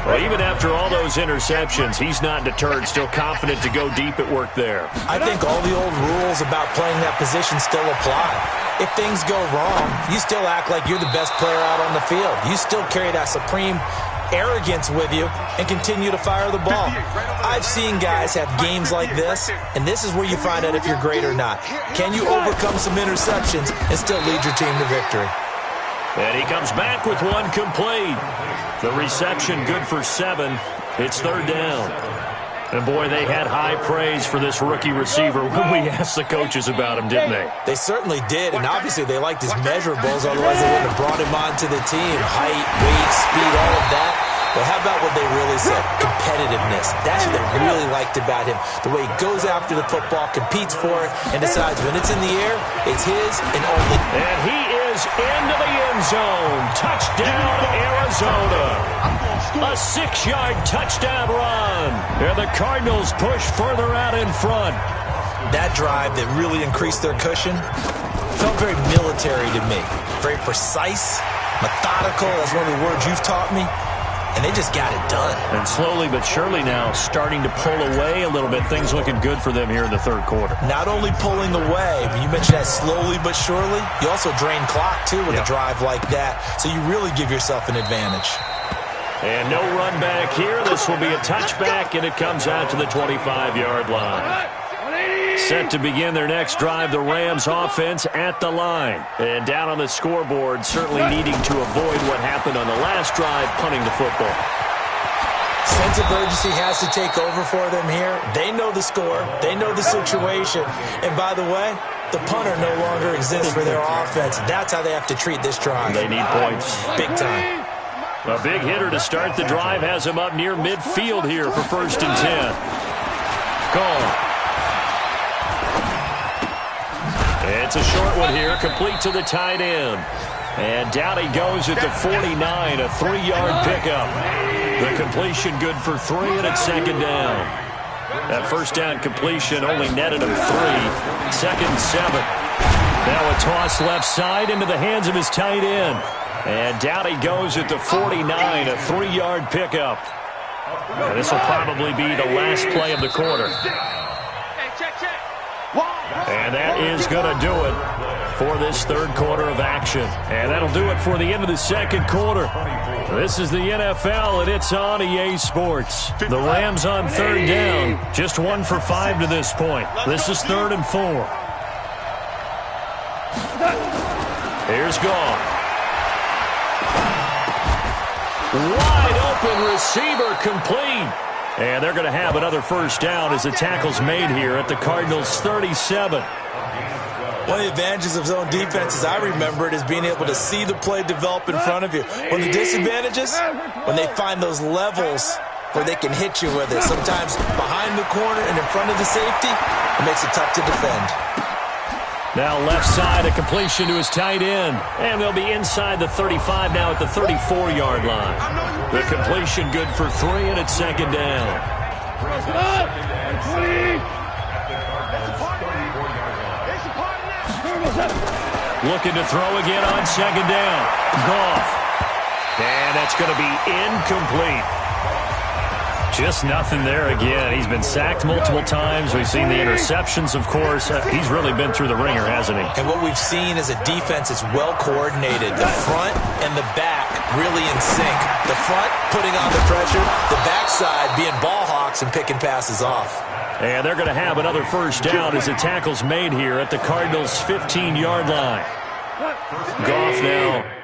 Well, even after all those interceptions, he's not deterred, still confident to go deep at work there.
I think all the old rules about playing that position still apply. If things go wrong, you still act like you're the best player out on the field. You still carry that supreme arrogance with you and continue to fire the ball. I've seen guys have games like this, and this is where you find out if you're great or not. Can you overcome some interceptions and still lead your team to victory?
And he comes back with one complete. The reception good for 7. It's third down. And, boy, they had high praise for this rookie receiver when we asked the coaches about him, didn't they?
They certainly did, and obviously they liked his measurables, otherwise they wouldn't have brought him onto the team. Height, weight, speed, all of that. But how about what they really said? Competitiveness. That's what they really liked about him. The way he goes after the football, competes for it, and decides when it's in the air, it's his and only.
And he is into the end zone. Touchdown, Arizona. A 6-yard touchdown run. And the Cardinals push further out in front.
That drive that really increased their cushion felt very military to me. Very precise, methodical. That's one of the words you've taught me. And they just got it done.
And slowly but surely now starting to pull away a little bit. Things looking good for them here in the third quarter.
Not only pulling away, but you mentioned that slowly but surely. You also drain clock, too, with a drive like that. So you really give yourself an advantage.
And no run back here. This will be a touchback, and it comes out to the 25-yard line. Set to begin their next drive, the Rams offense at the line. And down on the scoreboard, certainly needing to avoid what happened on the last drive, punting the football.
Sense of urgency has to take over for them here. They know the score. They know the situation. And by the way, the punter no longer exists for their offense. That's how they have to treat this drive.
They need points.
Big time.
A big hitter to start the drive has him up near midfield here for 1st and 10. Gone. It's a short one here, complete to the tight end. And down he goes at the 49, a 3-yard pickup. The completion good for 3, and it's second down. That first down completion only netted him 3. Second and 7. Now a toss left side into the hands of his tight end. And down he goes at the 49, a 3-yard pickup. And this will probably be the last play of the quarter. And that is going to do it for this third quarter of action. And that'll do it for the end of the second quarter. This is the NFL, and it's on EA Sports. The Rams on third down, just 1 for 5 to this point. This is 3rd and 4. Here's Goff. Wide open receiver complete. And they're going to have another first down as the tackle's made here at the Cardinals' 37.
One of the advantages of zone defenses, I remember it, is being able to see the play develop in front of you. One of the disadvantages, when they find those levels where they can hit you with it, sometimes behind the corner and in front of the safety, it makes it tough to defend.
Now left side, a completion to his tight end. And they'll be inside the 35 now at the 34-yard line. The completion good for 3, and it's second down. Looking to throw again on second down. Goff. And that's going to be incomplete. Just nothing there again. He's been sacked multiple times. We've seen the interceptions, of course. He's really been through the ringer, hasn't he?
And what we've seen is a defense that's well coordinated. The front and the back really in sync. The front putting on the pressure. The backside being ball hawks and picking passes off.
And they're going to have another first down as the tackle's made here at the Cardinals' 15-yard line. Goff now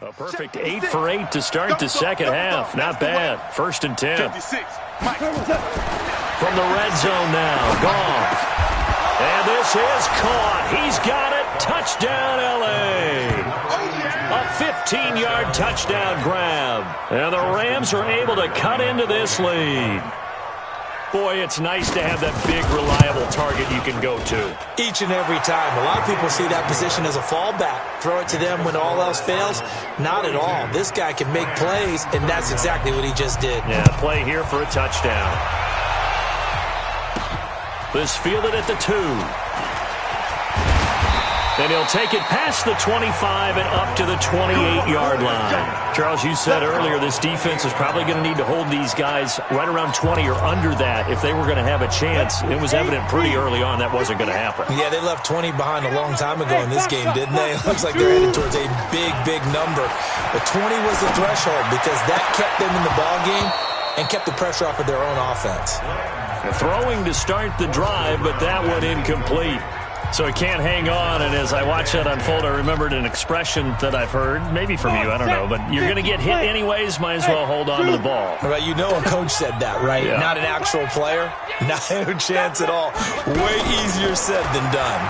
A perfect 8 for 8 to start the second half. Not bad. 1st and 10. From the red zone now. Goff. And this is caught. He's got it. Touchdown, L.A. A 15-yard touchdown grab. And the Rams are able to cut into this lead. Boy, it's nice to have that big, reliable target you can go to.
Each and every time. A lot of people see that position as a fallback. Throw it to them when all else fails. Not at all. This guy can make plays, and that's exactly what he just did.
Yeah, play here for a touchdown. This fielded at the 2. And he'll take it past the 25 and up to the 28-yard line. Charles, you said earlier this defense is probably going to need to hold these guys right around 20 or under that if they were going to have a chance. It was evident pretty early on that wasn't going to happen.
Yeah, they left 20 behind a long time ago in this game, didn't they? It looks like they're headed towards a big, big number. But 20 was the threshold because that kept them in the ball game and kept the pressure off of their own offense.
Throwing to start the drive, but that one incomplete. So he can't hang on, and as I watch that unfold, I remembered an expression that I've heard, maybe from you, I don't know, but you're going to get hit anyways, might as well hold on to the ball.
Well, you know a coach said that, right?
Yeah. Not
an actual player? No chance at all. Way easier said than done.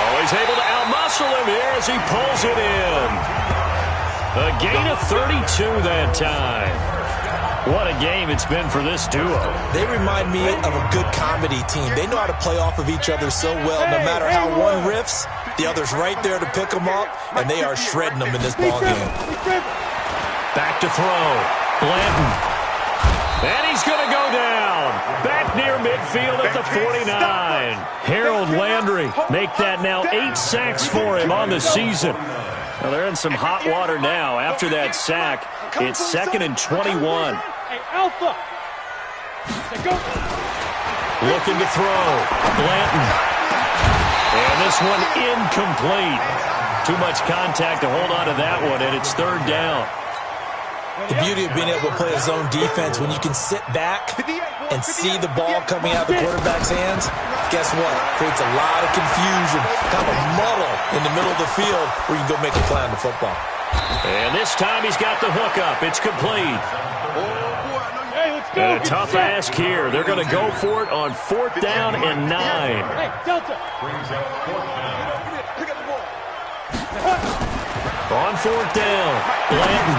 Always able to outmuscle him here as he pulls it in. A gain of 32 that time. What a game it's been for this duo.
They remind me of a good comedy team. They know how to play off of each other so well. No matter how one riffs, the other's right there to pick them up, and they are shredding them in this ballgame.
Back to throw. Blanton. And he's going to go down. Back near midfield at the 49. Harold Landry make that now 8 sacks for him on the season. Well, they're in some hot water now. After that sack, it's 2nd and 21. Looking to throw. Blanton. And this one incomplete. Too much contact to hold on to that one, and it's 3rd down.
The beauty of being able to play a zone defense, when you can sit back and see the ball coming out of the quarterback's hands, guess what? Creates a lot of confusion, kind of a muddle in the middle of the field where you can go make a play on the football.
And this time he's got the hook up. It's complete. And a tough ask here. They're going to go for it on 4th down and 9. On 4th down, Blanton.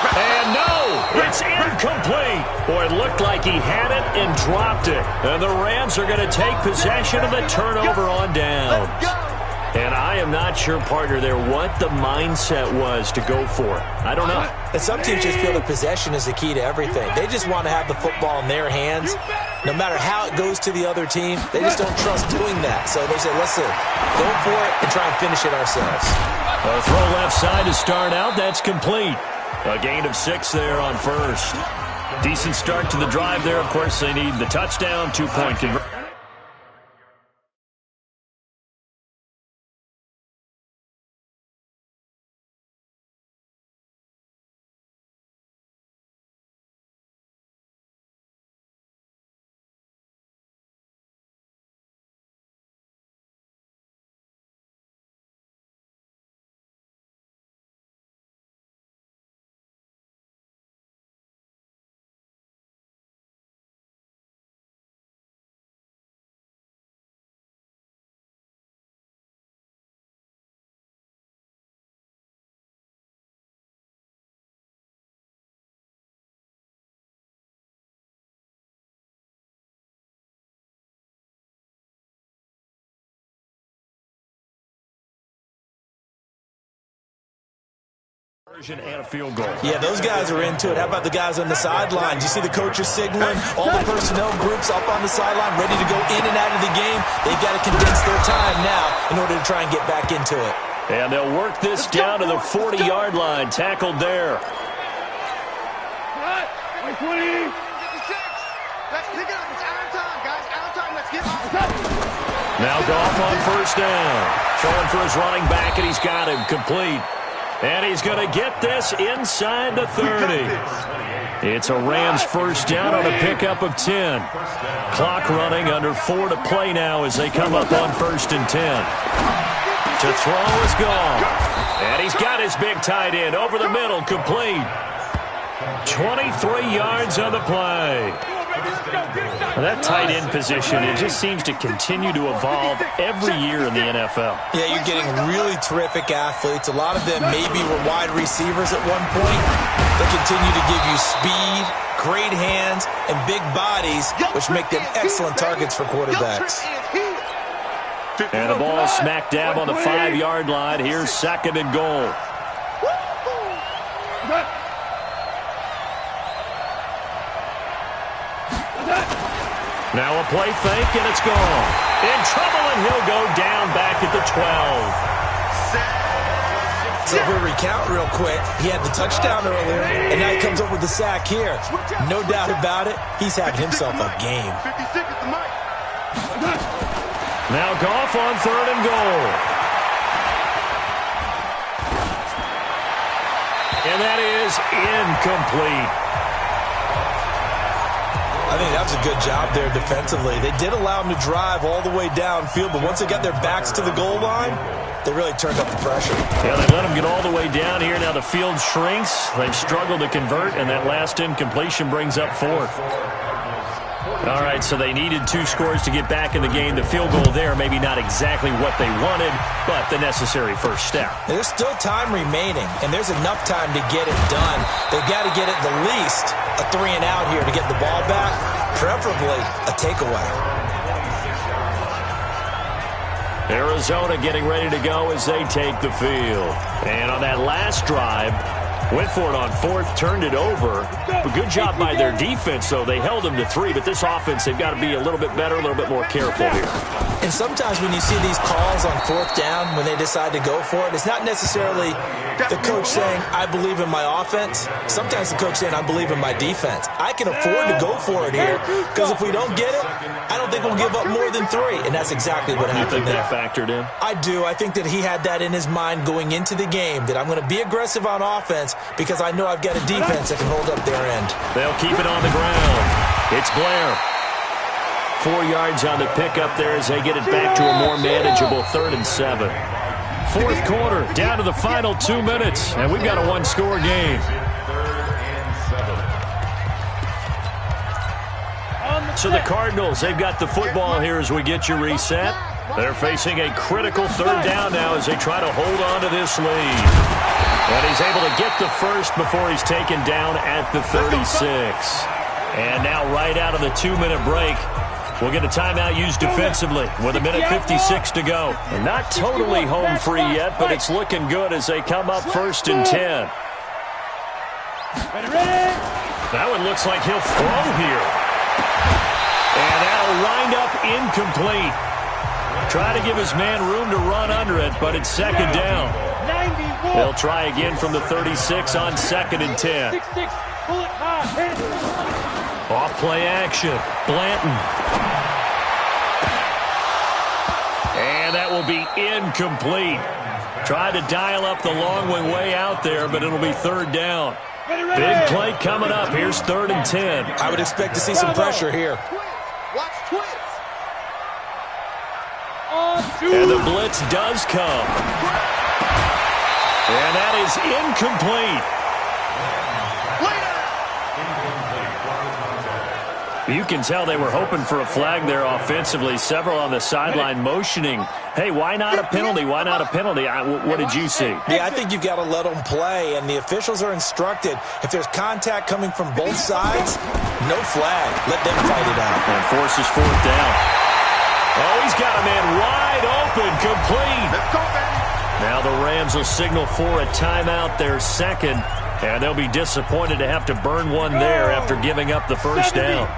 And no, it's incomplete. Boy, it looked like he had it and dropped it. And the Rams are going to take possession of the turnover on downs. And I am not sure, partner, there what the mindset was to go for it. I don't know.
And some teams just feel that possession is the key to everything. They just want to have the football in their hands. No matter how it goes to the other team, they just don't trust doing that. So they say, listen, go for it and try and finish it ourselves.
A throw left side to start out. That's complete. A gain of 6 there on 1st. Decent start to the drive there. Of course, they need the touchdown, 2-point conversion. And a field goal.
Yeah, those guys are into it. How about the guys on the sideline? Do you see the coaches signaling? All the personnel groups up on the sideline ready to go in and out of the game. They've got to condense their time now in order to try and get back into it.
And they'll work this down to the 40-yard line. Tackled there. Now Goff on 1st down. Throwing for his running back, and he's got him complete. And he's going to get this inside the 30. It's a Rams 1st down on a pickup of 10. Clock running, under 4 to play now as they come up on 1st and 10. To throw is gone. And he's got his big tight end over the middle, complete. 23 yards on the play. That tight end position, it just seems to continue to evolve every year in the NFL.
Yeah, you're getting really terrific athletes. A lot of them maybe were wide receivers at one point. They continue to give you speed, great hands, and big bodies, which make them excellent targets for quarterbacks.
And the ball smack dab on the 5-yard line. Here's 2nd and goal. Now a play fake, and it's gone. In trouble, and he'll go down back at the 12.
So if we recount real quick, he had the touchdown earlier, and now he comes up with the sack here. No doubt about it, he's having himself a game.
Now Goff on 3rd and goal. And that is incomplete.
I think that was a good job there defensively. They did allow him to drive all the way downfield, but once they got their backs to the goal line, they really turned up the pressure.
Yeah, they let him get all the way down here. Now the field shrinks. They've struggled to convert, and that last incompletion brings up 4th. All right, so they needed 2 scores to get back in the game. The field goal there, maybe not exactly what they wanted, but the necessary first step.
There's still time remaining, and there's enough time to get it done. They've got to get at the least a 3-and-out here to get the ball back, preferably a takeaway.
Arizona getting ready to go as they take the field. And on that last drive, went for it on 4th, turned it over. A good job by their defense, though. They held them to 3, but this offense, they've got to be a little bit better, a little bit more careful here.
And sometimes when you see these calls on 4th down, when they decide to go for it, it's not necessarily the coach saying, I believe in my offense. Sometimes the coach saying, I believe in my defense. I can afford to go for it here, because if we don't get it, I don't think we'll give up more than 3. And that's exactly what happened there.
You think that factored in?
I do. I think that he had that in his mind going into the game, that I'm going to be aggressive on offense because I know I've got a defense that can hold up their end.
They'll keep it on the ground. It's Blair. 4 yards on the pickup there as they get it back to a more manageable 3rd and 7. 4th quarter, down to the final 2 minutes, and we've got a 1-score game. So the Cardinals, they've got the football here as we get you reset. They're facing a critical 3rd down now as they try to hold on to this lead. And he's able to get the first before he's taken down at the 36. And now right out of the 2-minute break, we'll get a timeout used defensively with 1:56 to go. And not totally home free yet, but it's looking good as they come up 1st and 10. That one looks like he'll throw here. And that'll wind up incomplete. Try to give his man room to run under it, but it's 2nd down. They'll try again from the 36 on 2nd and 10. Off play action. Blanton. And that will be incomplete. Tried to dial up the long way out there, but it'll be 3rd down. Big play coming up. Here's 3rd and 10.
I would expect to see some pressure here.
And the blitz does come. And that is incomplete. You can tell they were hoping for a flag there offensively. Several on the sideline motioning, hey, why not a penalty? Why not a penalty? What did you see?
Yeah, I think you've got to let them play, and the officials are instructed, if there's contact coming from both sides, no flag. Let them fight it out.
And forces 4th down. Oh, he's got a man wide open, complete. Now the Rams will signal for a timeout, their 2nd. And they'll be disappointed to have to burn one there after giving up the 1st down.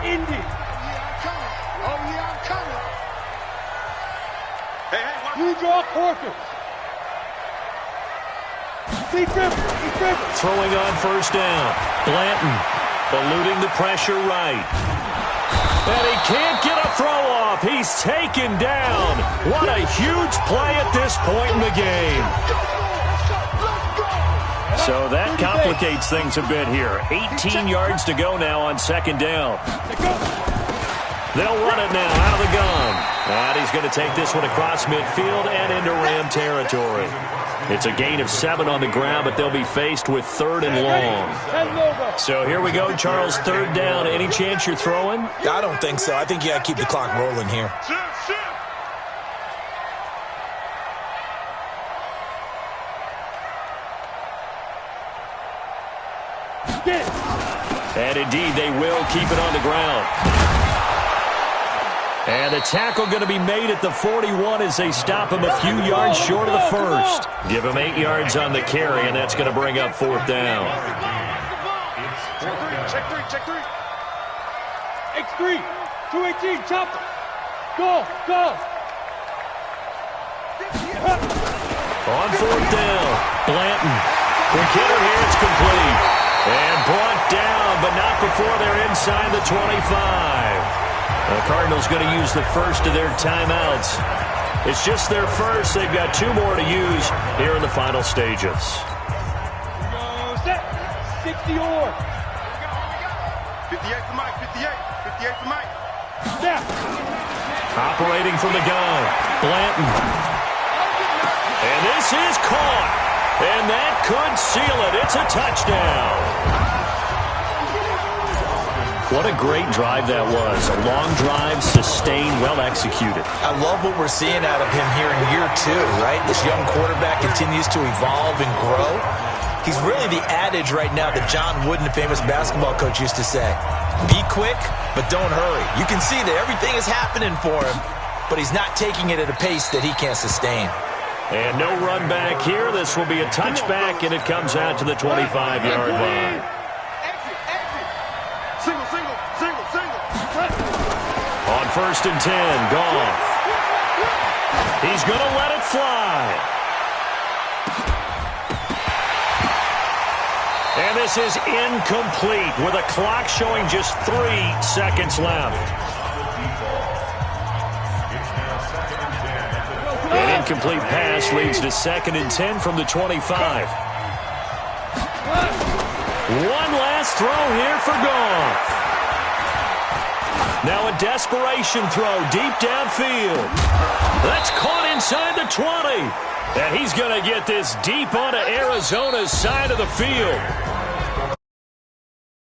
Throwing on 1st down. Blanton eluding the pressure right. And he can't get a throw off. He's taken down. What a huge play at this point in the game. So that complicates things a bit here. 18 yards to go now on 2nd down. They'll run it now out of the gun. And he's going to take this one across midfield and into Ram territory. It's a gain of 7 on the ground, but they'll be faced with 3rd and long. So here we go, Charles, 3rd down. Any chance you're throwing?
I don't think so. I think you got to keep the clock rolling here.
And indeed, they will keep it on the ground. And the tackle going to be made at the 41 as they stop him a few yards short of the first. Give him 8 yards on the carry, and that's going to bring up 4th down.
Check three.
X3, 218, chopper. Go.
On 4th down, Blanton. Quick hitter here, it's complete. And brought down, but not before they're inside the 25. The Cardinals going to use the first of their timeouts. It's just their first. They've got 2 more to use here in the final stages.
Go set. 60 or.
58 for Mike. 58 for Mike.
Step.
Operating from the gun, Blanton. And this is caught. And that could seal it. It's a touchdown. What a great drive that was. A long drive, sustained, well executed.
I love what we're seeing out of him here in year 2, right? This young quarterback continues to evolve and grow. He's really the adage right now that John Wooden, the famous basketball coach, used to say. Be quick, but don't hurry. You can see that everything is happening for him, but he's not taking it at a pace that he can't sustain.
And no run back here. This will be a touchback, and it comes out to the 25-yard line. On 1st and 10, Goff. He's going to let it fly. And this is incomplete with a clock showing just 3 seconds left. An incomplete pass leads to 2nd and 10 from the 25. One last throw here for Goff. Now a desperation throw deep downfield. That's caught inside the 20. And he's going to get this deep onto Arizona's side of the field.